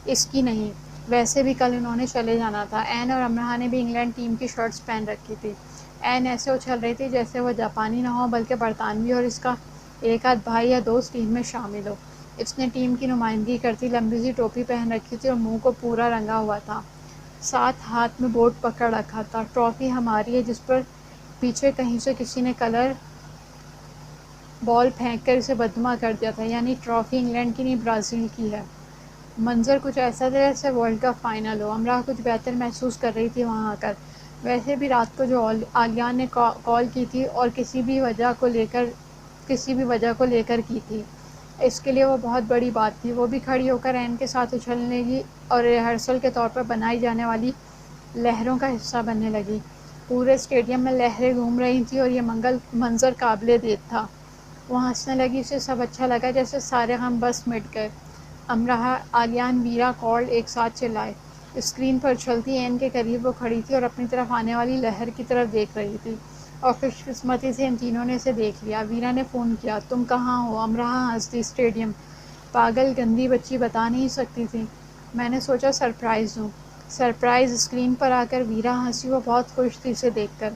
اس کی نہیں۔ ویسے بھی کل انہوں نے چلے جانا تھا۔ این اور امراہ نے بھی انگلینڈ ٹیم کی شرٹس پہن رکھی تھی۔ این ایسے اچھل رہی تھی جیسے وہ جاپانی نہ ہو بلکہ برطانوی اور اس کا ایک آدھ بھائی یا دوست ٹیم میں شامل ہو۔ اس نے ٹیم کی نمائندگی کرتی لمبی سی ٹوپی پہن رکھی تھی اور منہ کو پورا رنگا ہوا تھا، ساتھ ہاتھ میں بورڈ پکڑ رکھا تھا، ٹرافی ہماری ہے، جس پر پیچھے کہیں سے کسی نے کلر بال پھینک کر اسے بدنما کر دیا تھا، یعنی ٹرافی انگلینڈ کی نہیں برازیل کی ہے۔ منظر کچھ ایسا تھا جیسے ورلڈ کا فائنل ہو۔ امراہ کچھ بہتر محسوس کر رہی تھی وہاں آ کر۔ ویسے بھی رات کو جو عالیان نے کال کی تھی اور کسی بھی وجہ کو لے کر کی تھی، اس کے لیے وہ بہت بڑی بات تھی۔ وہ بھی کھڑی ہو کر این کے ساتھ اچھلنے لگی اور ریہرسل کے طور پر بنائی جانے والی لہروں کا حصہ بننے لگی۔ پورے اسٹیڈیم میں لہریں گھوم رہی تھیں اور یہ منظر قابل دید تھا۔ وہ ہنسنے لگی، اسے سب اچھا لگا جیسے سارے غم بس مٹ گئے۔ امراہ، عالیان، ویرا، کال ایک ساتھ چلائے۔ اسکرین پر اچھلتی این کے قریب وہ کھڑی تھی اور اپنی طرف آنے والی لہر کی طرف دیکھ رہی تھی، اور خوش قسمتی سے ان تینوں نے اسے دیکھ لیا۔ ویرا نے فون کیا۔ تم کہاں ہو؟ امراہ ہنس دی۔ اسٹیڈیم۔ پاگل گندی بچی، بتا نہیں سکتی تھی؟ میں نے سوچا سرپرائز دوں۔ سرپرائز؟ اسکرین پر آ کر ویرا ہنسی، وہ بہت خوش تھی اسے دیکھ کر۔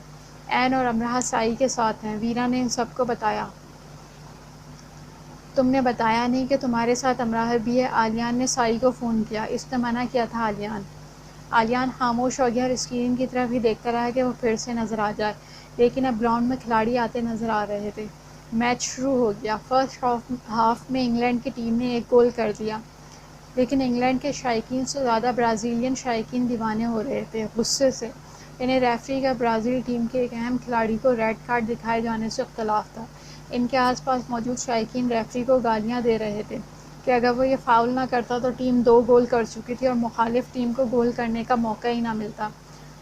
این اور امراہ سائی کے ساتھ ہیں، ویرا نے ان سب کو بتایا۔ تم نے بتایا نہیں کہ تمہارے ساتھ امراہ بھی ہے؟ عالیان نے سائی کو فون کیا۔ اس نے منع کیا تھا عالیان خاموش ہو گیا اور اسکرین کی طرف ہی دیکھتا رہا کہ وہ پھر سے نظر آ جائے، لیکن اب گراؤنڈ میں کھلاڑی آتے نظر آ رہے تھے۔ میچ شروع ہو گیا۔ فرسٹ ہاف میں انگلینڈ کی ٹیم نے ایک گول کر دیا، لیکن انگلینڈ کے شائقین سے زیادہ برازیلین شائقین دیوانے ہو رہے تھے غصے سے۔ انہیں ریفری کا برازیل ٹیم کے ایک اہم کھلاڑی کو ریڈ کارڈ دکھائے جانے سے اختلاف تھا۔ ان کے آس پاس موجود شائقین ریفری کو گالیاں دے رہے تھے کہ اگر وہ یہ فاؤل نہ کرتا تو ٹیم 2 گول کر چکی تھی اور مخالف ٹیم کو گول کرنے کا موقع ہی نہ ملتا۔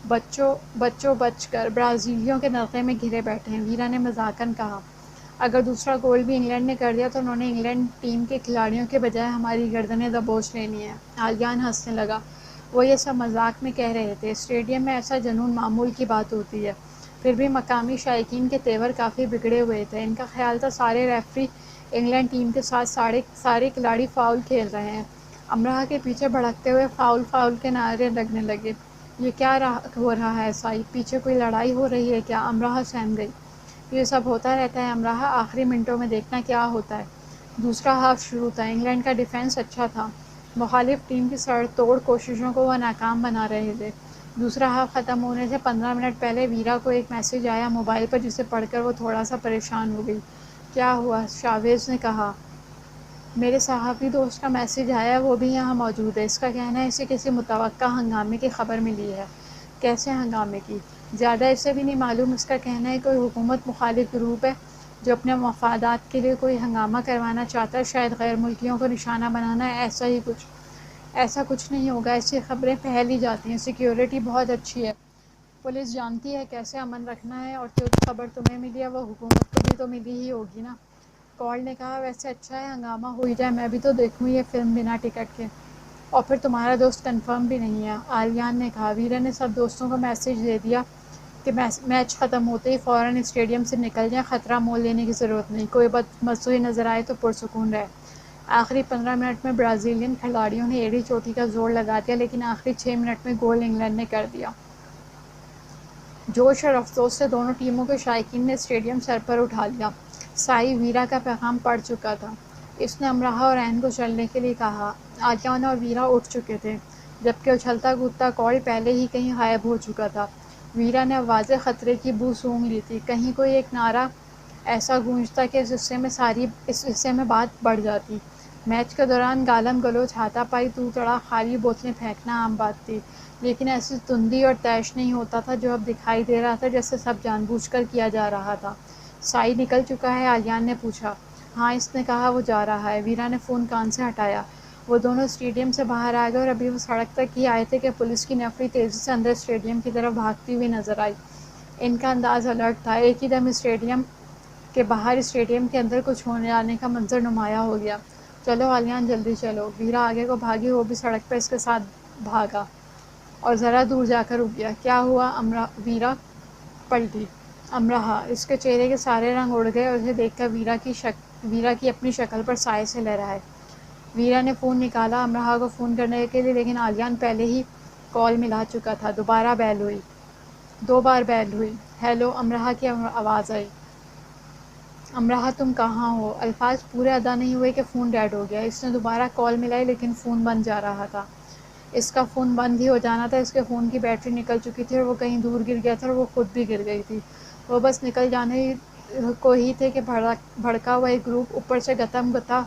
بچوں بچ کر، برازیلیوں کے نغمے میں گھرے بیٹھے ہیں، ویرا نے مذاقاً کہا۔ اگر دوسرا گول بھی انگلینڈ نے کر دیا تو انہوں نے انگلینڈ ٹیم کے کھلاڑیوں کے بجائے ہماری گردنیں دبوچ لینی ہیں۔ عالیان ہنسنے لگا۔ وہ یہ سب مذاق میں کہہ رہے تھے، اسٹیڈیم میں ایسا جنون معمول کی بات ہوتی ہے۔ پھر بھی مقامی شائقین کے تیور کافی بگڑے ہوئے تھے۔ ان کا خیال تھا سارے ریفری انگلینڈ ٹیم کے ساتھ سارے کھلاڑی فاؤل کھیل رہے ہیں۔ امراہ کے پیچھے بھڑکتے ہوئے فاؤل کے نعرے لگنے لگے۔ یہ کیا ہو رہا ہے سائی؟ پیچھے کوئی لڑائی ہو رہی ہے کیا؟ امراہ سہم گئی۔ یہ سب ہوتا رہتا ہے امراہ، آخری منٹوں میں دیکھنا کیا ہوتا ہے۔ دوسرا ہاف شروع تھا۔ انگلینڈ کا ڈیفنس اچھا تھا، مخالف ٹیم کی سر توڑ کوششوں کو وہ ناکام بنا رہے تھے۔ دوسرا ہاف ختم ہونے سے 15 منٹ پہلے ویرا کو ایک میسج آیا موبائل پر، جسے پڑھ کر وہ تھوڑا سا پریشان ہو گئی۔ کیا ہوا؟ شاویز نے کہا۔ میرے صحافی دوست کا میسج آیا ہے، وہ بھی یہاں موجود ہے۔ اس کا کہنا ہے اسے کسی متوقع ہنگامے کی خبر ملی ہے۔ کیسے ہنگامے کی؟ زیادہ اسے بھی نہیں معلوم۔ اس کا کہنا ہے کوئی حکومت مخالف گروپ ہے جو اپنے مفادات کے لیے کوئی ہنگامہ کروانا چاہتا ہے، شاید غیر ملکیوں کو نشانہ بنانا ہے، ایسا ہی کچھ۔ ایسا کچھ نہیں ہوگا، ایسی خبریں پھیل ہی جاتی ہیں۔ سیکیورٹی بہت اچھی ہے، پولیس جانتی ہے کیسے امن رکھنا ہے، اور جو خبر تمہیں ملی ہے وہ حکومت کو بھی تو ملی ہی ہوگی نا۔ کال نے کہا۔ ویسے اچھا ہے ہنگامہ ہو ہی جائے، میں بھی تو دیکھوں یہ فلم بنا ٹکٹ کے، اور پھر تمہارا دوست کنفرم بھی نہیں ہے، عالیان نے کہا۔ ویرا نے سب دوستوں کو میسج دے دیا کہ میچ ختم ہوتے ہی فوراً اسٹیڈیم سے نکل جائیں، خطرہ مول لینے کی ضرورت نہیں، کوئی بد مزوحی نظر آئے تو پرسکون رہے۔ آخری 15 منٹ میں برازیلین کھلاڑیوں نے ایڑی چوٹی کا زور لگا دیا، لیکن آخری 6 منٹ میں گول انگلینڈ نے کر دیا۔ جوش اور افسوس سے دونوں ٹیموں کے شائقین نے اسٹیڈیم سر پر اٹھا لیا۔ سائی ویرا کا پیغام پڑھ چکا تھا۔ اس نے امراہ اور این کو چلنے کے لیے کہا۔ عالیان اور ویرا اٹھ چکے تھے، جبکہ اچھلتا کودتا کال پہلے ہی کہیں غائب ہو چکا تھا۔ ویرا نے واضح خطرے کی بو سونگھ لی تھی، کہیں کوئی ایک نعرہ ایسا گونجتا کہ اس حصے میں بات بڑھ جاتی۔ میچ کے دوران گالم گلوچ، ہاتھا پائی، تو تڑاک، خالی بوتلیں پھینکنا عام بات تھی، لیکن ایسی تندی اور طیش نہیں ہوتا تھا جو اب دکھائی دے رہا تھا، جیسے سب جان بوجھ کر کیا جا رہا تھا۔ سائی نکل چکا ہے؟ عالیان نے پوچھا۔ ہاں، اس نے کہا وہ جا رہا ہے۔ ویرا نے فون کان سے ہٹایا۔ وہ دونوں اسٹیڈیم سے باہر آ گئے اور ابھی وہ سڑک تک ہی آئے تھے کہ پولیس کی نفری تیزی سے اندر اسٹیڈیم کی طرف بھاگتی ہوئی نظر آئی۔ ان کا انداز الرٹ تھا۔ ایک ہی دم اسٹیڈیم کے باہر اسٹیڈیم کے اندر کچھ ہونے جانے کا منظر نمایاں ہو گیا۔ چلو علیان جلدی چلو۔ ویرا آگے کو بھاگی، وہ بھی سڑک پر اس کے ساتھ بھاگا اور ذرا دور جا کر رک گیا۔ کیا ہوا؟ ویرا پلٹی۔ امراہ، اس کے چہرے کے سارے رنگ اڑ گئے اور اسے دیکھ کر ویرا کی اپنی شکل پر سائے سے لہرائے۔ ویرا نے فون نکالا امراہ کو فون کرنے کے لیے، لیکن علیان پہلے ہی کال ملا چکا تھا۔ دوبارہ بیل ہوئی، 2 بار بیل ہوئی۔ ہیلو، امراہ کی آواز آئی۔ امراہ تم کہاں ہو؟ الفاظ پورے ادا نہیں ہوئے کہ فون ڈیڈ ہو گیا۔ اس نے دوبارہ کال ملائی لیکن فون بند جا رہا تھا۔ اس کا فون بند ہی ہو جانا تھا۔ اس کے فون کی بیٹری نکل چکی تھی اور وہ کہیں دور گر گیا تھا اور وہ خود بھی گر گئی تھی۔ وہ بس نکل جانے کو ہی تھے کہ بھڑکا ہوا ایک گروپ اوپر سے گتم گتا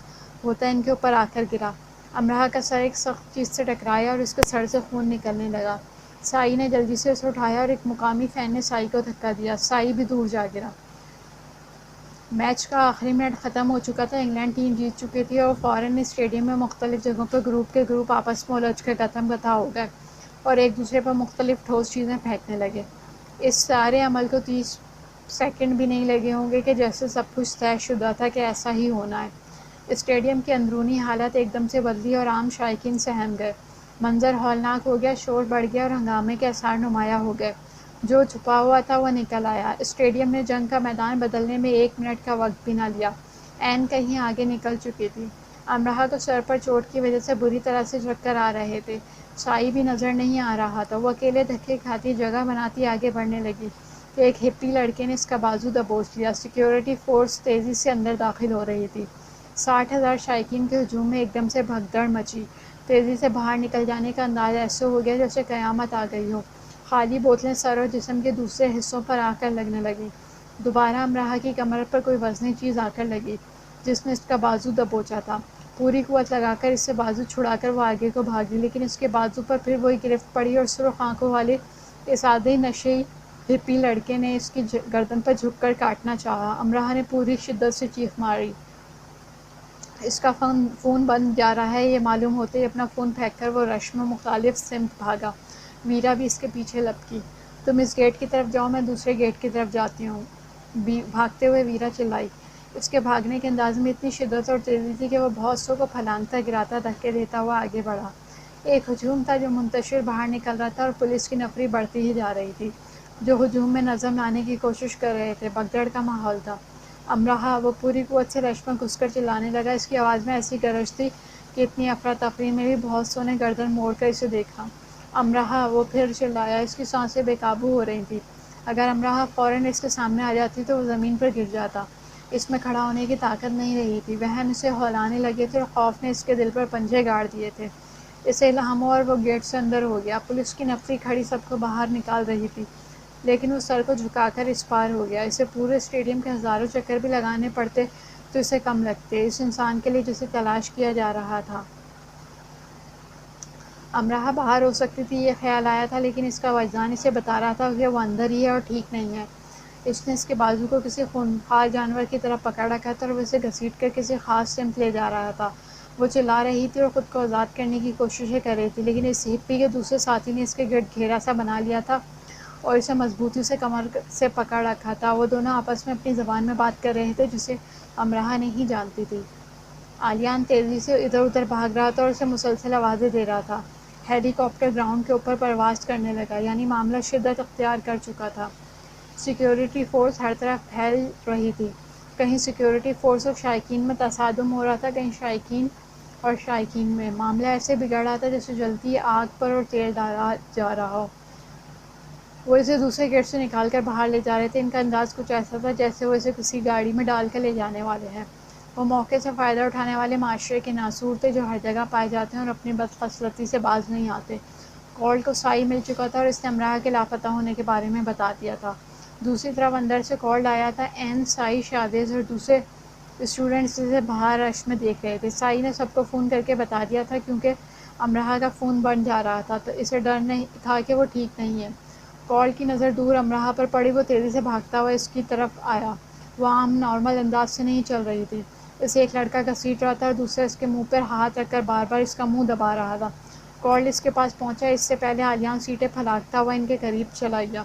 ہوتا ان کے اوپر آ کر گرا۔ امراہ کا سر ایک سخت چیز سے ٹکرایا اور اس کے سر سے خون نکلنے لگا۔ سائی نے جلدی سے اسے اٹھایا اور ایک مقامی فین نے سائی کو دھکا دیا۔ سائی بھی دور جا گرا۔ میچ کا آخری منٹ ختم ہو چکا تھا۔ انگلینڈ ٹیم جیت چکی تھی اور فوراً اسٹیڈیم میں مختلف جگہوں پر گروپ کے گروپ آپس میں الجھ کر گتم گتا ہو گئے اور ایک دوسرے پر مختلف ٹھوس چیزیں پھینکنے لگے۔ اس سارے عمل کو 30 سیکنڈ بھی نہیں لگے ہوں گے کہ جیسے سب کچھ طے شدہ تھا کہ ایسا ہی ہونا ہے۔ اسٹیڈیم کی اندرونی حالت ایک دم سے بدلی اور عام شائقین سہم گئے۔ منظر ہولناک ہو گیا، شور بڑھ گیا اور ہنگامے کے آثار نمایاں ہو گئے۔ جو چھپا ہوا تھا وہ نکل آیا۔ اسٹیڈیم نے جنگ کا میدان بدلنے میں 1 منٹ کا وقت بھی نہ لیا۔ عین کہیں آگے نکل چکی تھی۔ امراہ کو سر پر چوٹ کی وجہ سے بری طرح سے چکر آ رہے تھے۔ سائی بھی نظر نہیں آ رہا تھا۔ وہ اکیلے دھکے کھاتی، جگہ بناتی آگے بڑھنے لگی کہ ایک ہپی لڑکے نے اس کا بازو دبوچ لیا۔ سیکیورٹی فورس تیزی سے اندر داخل ہو رہی تھی۔ 60,000 شائقین کے ہجوم میں ایک دم سے بھگدڑ مچی۔ تیزی سے باہر نکل جانے کا انداز ایسے ہو گیا جیسے قیامت آ گئی ہو۔ خالی بوتلیں سر اور جسم کے دوسرے حصوں پر آ کر لگنے لگیں۔ دوبارہ امراہ کی کمر پر کوئی وزنی چیز آ کر لگی جس نے اس کا بازو دبوچا تھا۔ پوری قوت لگا کر اس سے بازو چھڑا کر وہ آگے کو بھاگی، لیکن اس کے بازو پر پھر وہی گرفت پڑی اور سرخ آنکھوں والے اس آدھی نشئی ہپی لڑکے نے اس کی گردن پر جھک کر کاٹنا چاہا۔ امراہ نے پوری شدت سے چیخ ماری۔ اس کا فون بند جا رہا ہے یہ معلوم ہوتے ہی اپنا فون پھینک کر وہ رش میں مختلف سمت بھاگا۔ ویرا بھی اس کے پیچھے لپکی۔ تم اس گیٹ کی طرف جاؤ، میں دوسرے گیٹ کی طرف جاتی ہوں، بھاگتے ہوئے ویرا چلائی۔ اس کے بھاگنے کے انداز میں اتنی شدت اور تیزی تھی کہ وہ بہت سو کو پھلانگتا گراتا دھکے دیتا ہوا آگے بڑھا۔ ایک ہجوم تھا جو منتشر باہر نکل رہا تھا اور پولیس کی نفری بڑھتی ہی جا رہی تھی، جو ہجوم میں نظم لانے کی کوشش کر رہے تھے۔ بھگدڑ کا ماحول تھا۔ امراہ، وہ پوری قوت سے رش میں گھس کر چلانے لگا۔ اس کی آواز میں ایسی گرج تھی کہ اتنی افراتفری میں بھی بہت سو نے گردن موڑ کر اسے دیکھا۔ امراہ، وہ پھر چلایا۔ اس کی سانسیں بے قابو ہو رہی تھیں۔ اگر امراہ فوراً اس کے سامنے آ جاتی تو وہ زمین پر گر جاتا۔ اس میں کھڑا ہونے کی طاقت نہیں رہی تھی۔ وہم اسے ہلانے لگے تھے اور خوف نے اس کے دل پر پنجے گاڑ دیے تھے۔ اسے الہام ہوا اور وہ گیٹ سے اندر ہو گیا۔ پولیس کی نفری کھڑی سب کو باہر نکال رہی تھی، لیکن وہ سر کو جھکا کر اس پار ہو گیا۔ اسے پورے اسٹیڈیم کے ہزاروں چکر بھی لگانے پڑتے تو اسے کم لگتے، اس انسان کے لیے جسے تلاش کیا جا رہا تھا۔ امراہ باہر ہو سکتی تھی یہ خیال آیا تھا، لیکن اس کا وجدان اسے بتا رہا تھا کہ وہ اندر ہی ہے اور ٹھیک نہیں ہے۔ اس نے اس کے بازو کو کسی خونخوار جانور کی طرح پکڑ رکھا تھا اور وہ اسے گھسیٹ کر کسی خاص سمت لے جا رہا تھا۔ وہ چلا رہی تھی اور خود کو آزاد کرنے کی کوششیں کر رہی تھی، لیکن اس ہپی کے دوسرے ساتھی نے اس کے گرد گھیرا سا بنا لیا تھا اور اسے مضبوطی سے کمر سے پکڑ رکھا تھا۔ وہ دونوں آپس میں اپنی زبان میں بات کر رہے تھے جسے امراہ نہیں جانتی تھی۔ علیان تیزی سے ادھر ادھر بھاگ رہا تھا اور اسے مسلسل آوازیں دے رہا تھا۔ ہیلی کاپٹر گراؤنڈ کے اوپر پرواز کرنے لگا، یعنی معاملہ شدت اختیار کر چکا تھا۔ سیکیورٹی فورس ہر طرف پھیل رہی تھی۔ کہیں سیکیورٹی فورس اور شائقین میں تصادم ہو رہا تھا، کہیں شائقین اور شائقین میں۔ معاملہ ایسے بگڑ رہا تھا جیسے جلتی آگ پر اور تیل ڈالا جا رہا ہو۔ وہ اسے دوسرے گیٹ سے نکال کر باہر لے جا رہے تھے۔ ان کا انداز کچھ ایسا تھا جیسے وہ اسے کسی گاڑی میں ڈال کر لے جانے والے ہیں۔ وہ موقع سے فائدہ اٹھانے والے معاشرے کے ناسور تھے جو ہر جگہ پائے جاتے ہیں اور اپنی بدخصلتی سے باز نہیں آتے۔ کال کو سائی مل چکا تھا اور اس نے امراہ کے لاپتہ ہونے کے بارے میں بتا دیا تھا۔ دوسری طرف اندر سے کال آیا تھا۔ این، سائی، شاویز اور دوسرے اسٹوڈنٹس اسے باہر رش میں دیکھ رہے تھے۔ سائی نے سب کو فون کر کے بتا دیا تھا کیونکہ امراہ کا فون بند جا رہا تھا تو اسے ڈر نہیں تھا کہ وہ ٹھیک نہیں ہے۔ کال کی نظر دور امراہ پر پڑی۔ وہ تیزی سے بھاگتا ہوا اس کی طرف آیا۔ وہ عام نارمل انداز سے نہیں چل رہی تھی۔ اسے ایک لڑکا گھسیٹ رہا تھا اور دوسرا اس کے منہ پر ہاتھ رکھ کر بار بار اس کا منہ دبا رہا تھا۔ کال اس کے پاس پہنچا اس سے پہلے علیان سیٹیں پھلانگتا ہوا ان کے قریب چلا گیا۔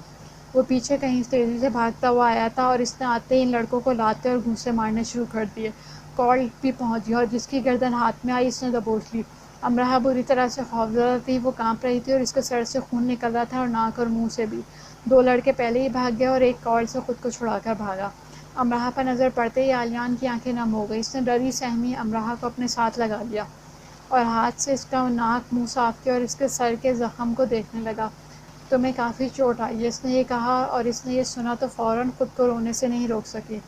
وہ پیچھے کہیں تیزی سے بھاگتا ہوا آیا تھا اور اس نے آتے ہی ان لڑکوں کو لاتے اور گھوسے مارنے شروع کر دیے۔ کارل بھی پہنچ گیا اور جس کی گردن ہاتھ میں آئی اس نے دبوچ لی۔ امرا بری طرح سے خوفزدہ تھی، وہ کانپ رہی تھی اور اس کے سر سے خون نکل رہا تھا اور ناک اور منہ سے بھی۔ دو لڑکے پہلے ہی بھاگ گئے اور ایک کارل سے خود کو چھڑا کر بھاگا۔ امراہ پر نظر پڑتے ہی آلیان کی آنکھیں نم ہو گئی۔ اس نے ڈری سہمی امراہ کو اپنے ساتھ لگا لیا اور ہاتھ سے اس کا ناک منہ صاف کیا اور اس کے سر کے زخم کو دیکھنے لگا۔ تمہیں کافی چوٹ آئی ہے، اس نے یہ کہا اور اس نے یہ سنا تو فوراً خود کو رونے سے نہیں روک سکی۔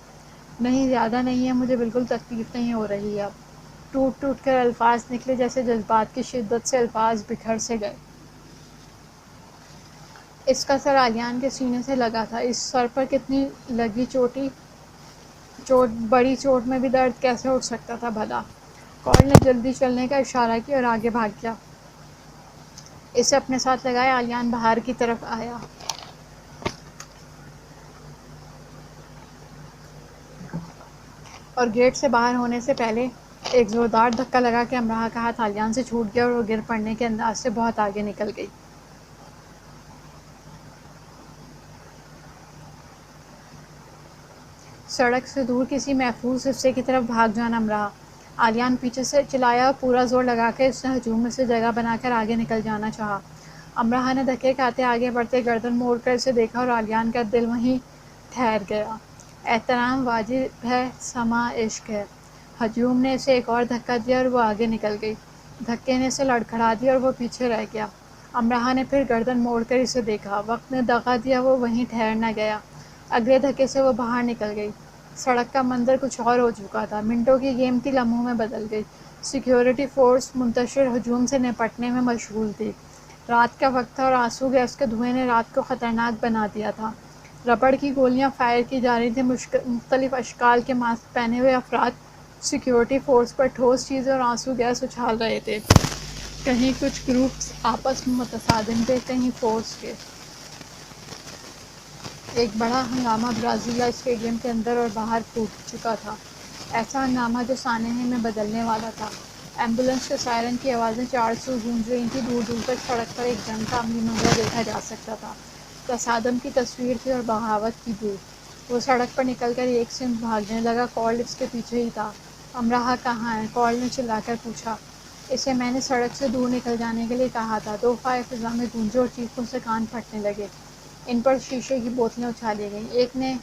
نہیں، زیادہ نہیں ہے، مجھے بالکل تکلیف نہیں ہو رہی اب۔ ٹوٹ ٹوٹ کر الفاظ نکلے جیسے جذبات کی شدت سے الفاظ بکھر سے گئے۔ اس کا سر آلیان کے سینے سے لگا تھا۔ اس سر پر کتنی لگی چوٹ، بڑی چوٹ میں بھی درد کیسے اٹھ سکتا تھا بھلا؟ کارل نے جلدی چلنے کا اشارہ کیا اور آگے بھاگ گیا۔ اسے اپنے ساتھ لگائے آلیان باہر کی طرف آیا۔ اور گیٹ سے باہر ہونے سے پہلے ایک زوردار دھکا لگا کہ امراہ کا ہاتھ آلیان سے چھوٹ گیا اور وہ گر پڑنے کے انداز سے بہت آگے نکل گئی۔ سڑک سے دور کسی محفوظ حصے کی طرف بھاگ جانا امراہ، آلیان پیچھے سے چلایا اور پورا زور لگا کے اس نے ہجوم میں سے جگہ بنا کر آگے نکل جانا چاہا۔ امراہ نے دھکے کھاتے آگے بڑھتے گردن موڑ کر اسے دیکھا اور آلیان کا دل وہیں ٹھہر گیا۔ احترام واجب ہے، سماع عشق ہے۔ ہجوم نے اسے ایک اور دھکا دیا اور وہ آگے نکل گئی۔ دھکے نے اسے لڑکھڑا دیا اور وہ پیچھے رہ گیا۔ امراہ نے پھر گردن موڑ کر اسے دیکھا۔ وقت نے دغا دیا، وہ وہیں ٹھہر نہ گیا۔ اگلے دھکے سے وہ باہر نکل گئی۔ سڑک کا منظر کچھ اور ہو چکا تھا، منٹوں کی قیمتی لمحوں میں بدل گئی۔ سیکیورٹی فورس منتشر ہجوم سے نپٹنے میں مشغول تھی۔ رات کا وقت تھا اور آنسو گیس کے دھوئیں نے رات کو خطرناک بنا دیا تھا۔ ربڑ کی گولیاں فائر کی جا رہی تھیں، مختلف اشکال کے ماسک پہنے ہوئے افراد سیکیورٹی فورس پر ٹھوس چیزیں اور آنسو گیس اچھال رہے تھے۔ کہیں کچھ گروپس آپس میں متصادم تھے، کہیں فورس کے۔ ایک بڑا ہنگامہ برازیلیا اسٹیڈیم کے اندر اور باہر پھوٹ چکا تھا، ایسا ہنگامہ جو سانحے میں بدلنے والا تھا۔ ایمبولینس کے سائرن کی آوازیں چار سو گونج رہی تھیں، دور دور تک سڑک پر ایک جنگ کا عملی منظر دیکھا جا سکتا تھا۔ تصادم کی تصویر تھی اور بغاوت کی بو۔ وہ سڑک پر نکل کر ایک سمت بھاگنے لگا، کارل اس کے پیچھے ہی تھا۔ امراہ کہاں ہے؟ کارل نے چلا کر پوچھا۔ اسے میں نے سڑک سے دور نکل جانے کے لیے کہا تھا۔ دو فائر فضا میں گونجے اور چیخوں سے کان پھٹنے لگے۔ ان پر شیشے کی بوتلیں اچھالی گئیں۔ ایک نے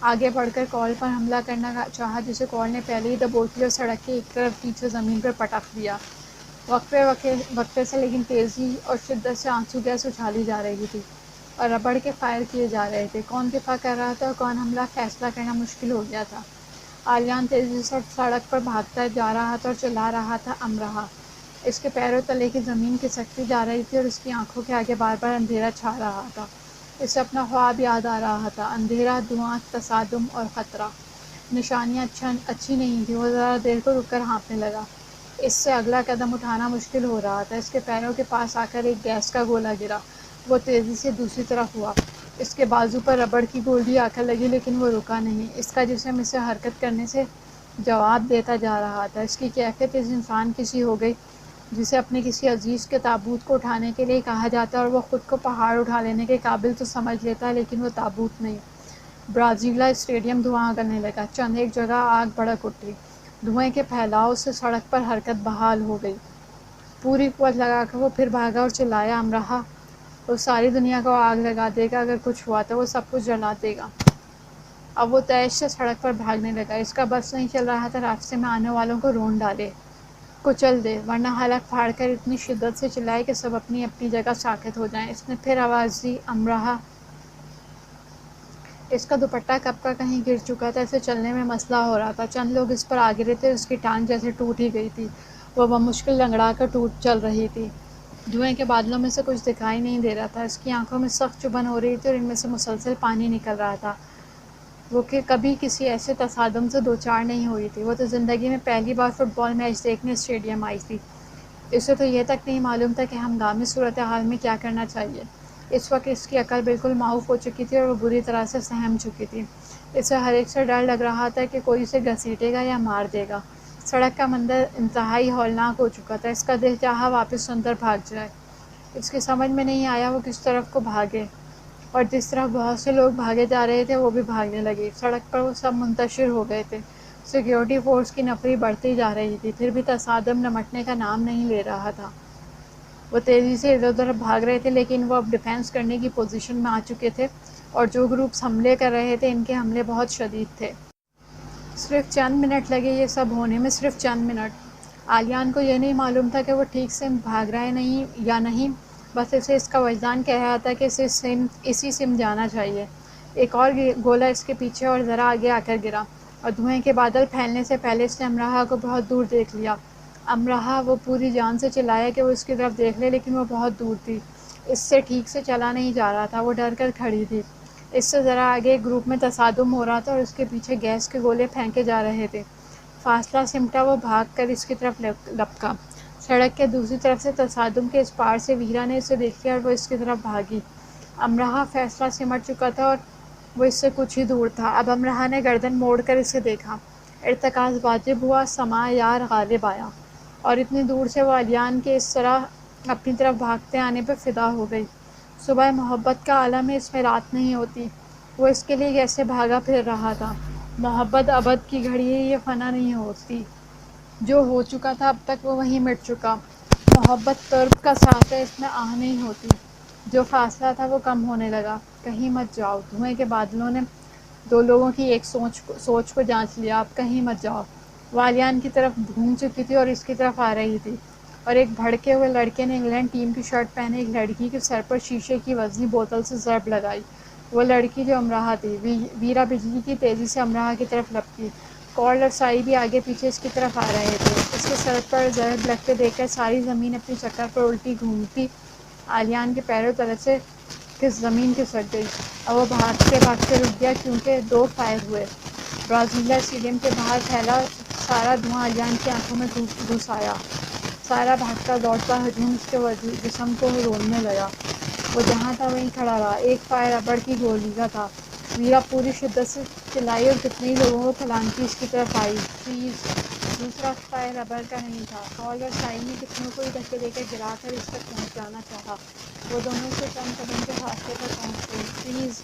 آگے بڑھ کر کارل پر حملہ کرنا چاہا، جسے کارل نے پہلے ہی دبوچ لیا اور سڑک کے ایک طرف پیچھے زمین پر پٹک دیا۔ وقفے سے لیکن تیزی اور شدت سے آنسو گیس اچھالی جا رہی تھی اور ربڑ کے فائر کیے جا رہے تھے۔ کون دفاع کر رہا تھا اور کون حملہ، فیصلہ کرنا مشکل ہو گیا تھا۔ آلیان تیزی سے سڑک پر بھاگتا جا رہا تھا اور چلا رہا تھا، امراہ۔ اس کے پیروں تلے کی زمین کھسکتی جا رہی تھی اور اس کی آنکھوں کے آگے بار بار اندھیرا چھا رہا تھا۔ اسے اپنا خواب یاد آ رہا تھا، اندھیرا، دھواں، تصادم اور خطرہ۔ نشانیاں اچھی نہیں تھیں۔ وہ ذرا دیر کو رک کر ہانپنے لگا۔ اس سے اگلا قدم اٹھانا مشکل ہو رہا تھا۔ اس کے پیروں کے پاس آ کر ایک گیس کا گولا گرا۔ وہ تیزی سے دوسری طرف ہوا۔ اس کے بازو پر ربڑ کی گولی آ کر لگی لیکن وہ رکا نہیں۔ اس کا جسم اسے حرکت کرنے سے جواب دیتا جا رہا تھا۔ اس کی کیفیت اس انسان کی سی ہو گئی جسے اپنے کسی عزیز کے تابوت کو اٹھانے کے لیے کہا جاتا ہے اور وہ خود کو پہاڑ اٹھا لینے کے قابل تو سمجھ لیتا ہے لیکن وہ تابوت نہیں۔ برازیلیا اسٹیڈیم دھواں کرنے لگا۔ چند ایک جگہ آگ بھڑک اٹھی۔ دھوئیں کے پھیلاؤ سے سڑک پر حرکت بحال ہو گئی۔ پوری قوت لگا کر وہ پھر بھاگا اور چلایا، امراہ، وہ ساری دنیا کو آگ لگا دے گا اگر کچھ ہوا تو، وہ سب کچھ جلا دے گا۔ اب وہ تیش سے سڑک پر بھاگنے لگا۔ اس کا بس نہیں چل رہا تھا راستے میں آنے والوں کو رون ڈالے، کچل دے، ورنہ حلق پھاڑ کر اتنی شدت سے چلائے کہ سب اپنی اپنی جگہ ساکت ہو جائیں۔ اس نے پھر آواز دی، امراہ! اس کا دوپٹہ کب کا کہیں گر چکا تھا، اسے چلنے میں مسئلہ ہو رہا تھا۔ چند لوگ اس پر آ گرے تھے اور اس کی ٹانگ جیسے ٹوٹ ہی گئی تھی۔ وہ بمشکل لنگڑا کر چل رہی تھی۔ دھوئیں کے بادلوں میں سے کچھ دکھائی نہیں دے رہا تھا۔ اس کی آنکھوں میں سخت چبھن ہو رہی تھی اور ان میں سے مسلسل پانی نکل رہا تھا۔ وہ کہ کبھی کسی ایسے تصادم سے دوچار نہیں ہوئی تھی۔ وہ تو زندگی میں پہلی بار فٹ بال میچ دیکھنے اسٹیڈیم آئی تھی۔ اسے تو یہ تک نہیں معلوم تھا کہ ہنگامی صورتحال میں کیا کرنا چاہیے۔ اس وقت اس کی عقل بالکل معاف ہو چکی تھی اور وہ بری طرح سے سہم چکی تھی۔ اسے ہر ایک سے ڈر لگ رہا تھا کہ کوئی اسے گھسیٹے گا یا مار دے گا۔ سڑک کا منظر انتہائی ہولناک ہو چکا تھا۔ اس کا دل چاہا واپس اندر بھاگ جائے۔ اس کی سمجھ میں نہیں آیا وہ کس طرف کو بھاگے۔ اور جس طرح بہت سے لوگ بھاگے جا رہے تھے وہ بھی بھاگنے لگے۔ سڑک پر وہ سب منتشر ہو گئے تھے۔ سیکیورٹی فورس کی نفری بڑھتی جا رہی تھی، پھر بھی تصادم نمٹنے کا نام نہیں لے رہا تھا۔ وہ تیزی سے ادھر ادھر بھاگ رہے تھے، لیکن وہ اب ڈیفینس کرنے کی پوزیشن میں آ چکے تھے، اور جو گروپس حملے کر رہے تھے ان کے حملے بہت شدید تھے۔ صرف چند منٹ لگے یہ سب ہونے میں، صرف چند منٹ۔ عالیان کو یہ نہیں معلوم تھا کہ وہ ٹھیک سے بھاگ رہا ہے نہیں یا نہیں، بس اسے اس کا وجدان کہہ رہا تھا کہ اسی سمت جانا چاہیے۔ ایک اور گولہ اس کے پیچھے اور ذرا آگے آ کر گرا، اور دھوئیں کے بادل پھیلنے سے پہلے اس نے امراہ کو بہت دور دیکھ لیا۔ امراہ وہ پوری جان سے چلایا کہ وہ اس کی طرف دیکھ لے، لیکن وہ بہت دور تھی، اس سے ٹھیک سے چلا نہیں جا رہا تھا، وہ ڈر کر کھڑی تھی۔ اس سے ذرا آگے ایک گروپ میں تصادم ہو رہا تھا اور اس کے پیچھے گیس کے گولے پھینکے جا رہے تھے۔ فاصلہ سمٹا، وہ بھاگ کر اس کی طرف لپکا۔ سڑک کے دوسری طرف سے تصادم کے اس پار سے ویرا نے اسے دیکھ لیا اور وہ اس کی طرف بھاگی۔ امراہ فیصلہ سمٹ چکا تھا اور وہ اس سے کچھ ہی دور تھا۔ اب امراہ نے گردن موڑ کر اسے دیکھا۔ ارتکاز واجب ہوا، سماع یار غالب آیا، اور اتنی دور سے وہ علیان کے اس طرح اپنی طرف بھاگتے آنے پہ فدا ہو گئی۔ صبح محبت کا عالم ہے، اس میں رات نہیں ہوتی۔ وہ اس کے لیے کیسے بھاگا پھر رہا تھا۔ محبت ابد کی گھڑی ہے، یہ فنا نہیں ہوتی۔ جو ہو چکا تھا اب تک وہ وہیں مٹ چکا۔ محبت قرب کا ساتھ ہے، اس میں آہ نہیں ہوتی۔ جو فاصلہ تھا وہ کم ہونے لگا۔ کہیں مت جاؤ، دھوئیں کے بادلوں نے دو لوگوں کی ایک سوچ کو جانچ لیا۔ اب کہیں مت جاؤ۔ وہ علیان کی طرف گھوم چکی تھی اور اس کی طرف آ رہی تھی، اور ایک بھڑکے ہوئے لڑکے نے انگلینڈ ٹیم کی شرٹ پہنے ایک لڑکی کے سر پر شیشے کی وزنی بوتل سے ضرب لگائی۔ وہ لڑکی جو امراہ تھی، ویرا بجلی کی تیزی سے امراہ کی طرف لپکی۔ کارل اور سائی بھی آگے پیچھے اس کی طرف آ رہے تھے۔ اس کے سر پر ضرب لگتے دیکھ کر ساری زمین اپنی چکر پر الٹی گھومتی عالیان کے پیروں تلے سے زمین کھسک گئی، اور وہ بھاگتے بھاگتے رک گیا کیونکہ 2 فائر ہوئے۔ برازیلیا اسٹیڈیم کے باہر پھیلا سارا دھواں عالیان کی آنکھوں میں گھس آیا۔ سارا بھاگتا دوڑتا ہجوم اس کے جسم کو روننے لگا۔ وہ جہاں تھا وہیں کھڑا رہا۔ ایک فائر ربڑ کی گولی کا تھا۔ ویرا پوری شدت سے چلائی اور کتنے لوگوں کو پھلانگتی اس کی طرف آئی۔ فریز! دوسرا فائر ربڑ کا نہیں تھا۔ کارل اور سائی نے کتنوں کو ہی دھکے دے کر گرا کر اس تک پہنچانا چاہا۔ وہ دونوں سے چند قدم کے فاصلے پر پہنچ گئی۔ فریز!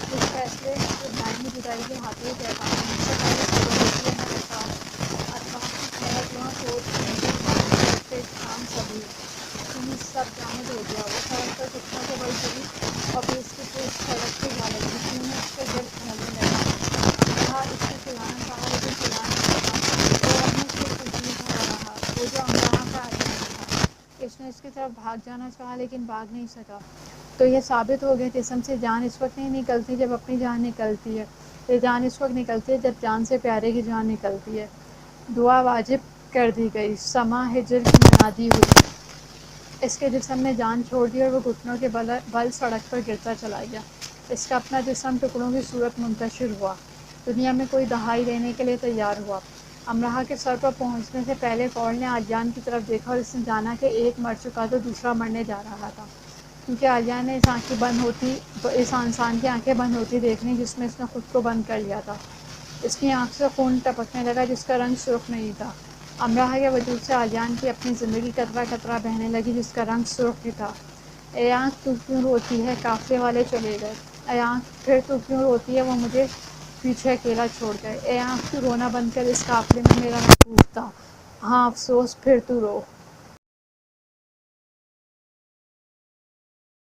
اس فیصلے کو دائمی جدائی کے ہاتھوں ہی کہتا ہوں۔ مجھ سے پہلے خبر ہوتی ہے میں اطراف کی کھڑا دھواں سوچ مندر باندھ کرتے شام سبھی فریز! سب جامد ہو گیا۔ وہ سڑک پر کتنوں کے بل گری اور پھر اس کی پشت سڑک پہ جا لگی۔ خون اس کے گرد پھیلنے لگا۔ امراہ اس سے چلانا چاہا لیکن چلا نہ سکا۔ وہ اپنے صرف عزیز بھرا رہا، وہ جو امراہ کا علیان تھا۔ اس نے اس کی طرف بھاگ جانا چاہا لیکن بھاگ نہیں سکا۔ تو یہ ثابت ہو گیا، جسم سے جان اس وقت نہیں نکلتی جب اپنی جان نکلتی ہے، یہ جان اس وقت نکلتی ہے جب جان سے پیارے کی جان نکلتی ہے۔ دعا واجب کر دی گئی، سماع ہجر کی منادی ہوئی۔ اس کے جسم نے جان چھوڑ دی اور وہ گھٹنوں کے بل سڑک پر گرتا چلا گیا۔ اس کا اپنا جسم ٹکڑوں کی صورت منتشر ہوا، دنیا میں کوئی دہائی دینے کے لیے تیار ہوا۔ امراہ کے سر پر پہنچنے سے پہلے کارل نے عالیان کی طرف دیکھا اور اس نے جانا کہ ایک مر چکا تو دوسرا مرنے جا رہا تھا، کیونکہ عالیان نے اس انسان کی آنکھیں بند ہوتی دیکھنی جس میں اس نے خود کو بند کر لیا تھا۔ اس کی آنکھ سے خون ٹپکنے لگا جس کا رنگ سرخ نہیں تھا۔ امراہ کے وجود سے عالیان کی اپنی زندگی قطرہ قطرہ بہنے لگی جس کا رنگ سرخ ہی تھا۔ اے آنکھ تو کیوں روتی ہے، قافلے والے چلے گئے۔ اے آنکھ پھر تو کیوں روتی ہے، وہ مجھے پیچھے اکیلا چھوڑ گئے۔ اے آنکھ تو رونا بند کر، اس قافلے میں میرا محبوب تھا۔ ہاں افسوس، پھر تو رو۔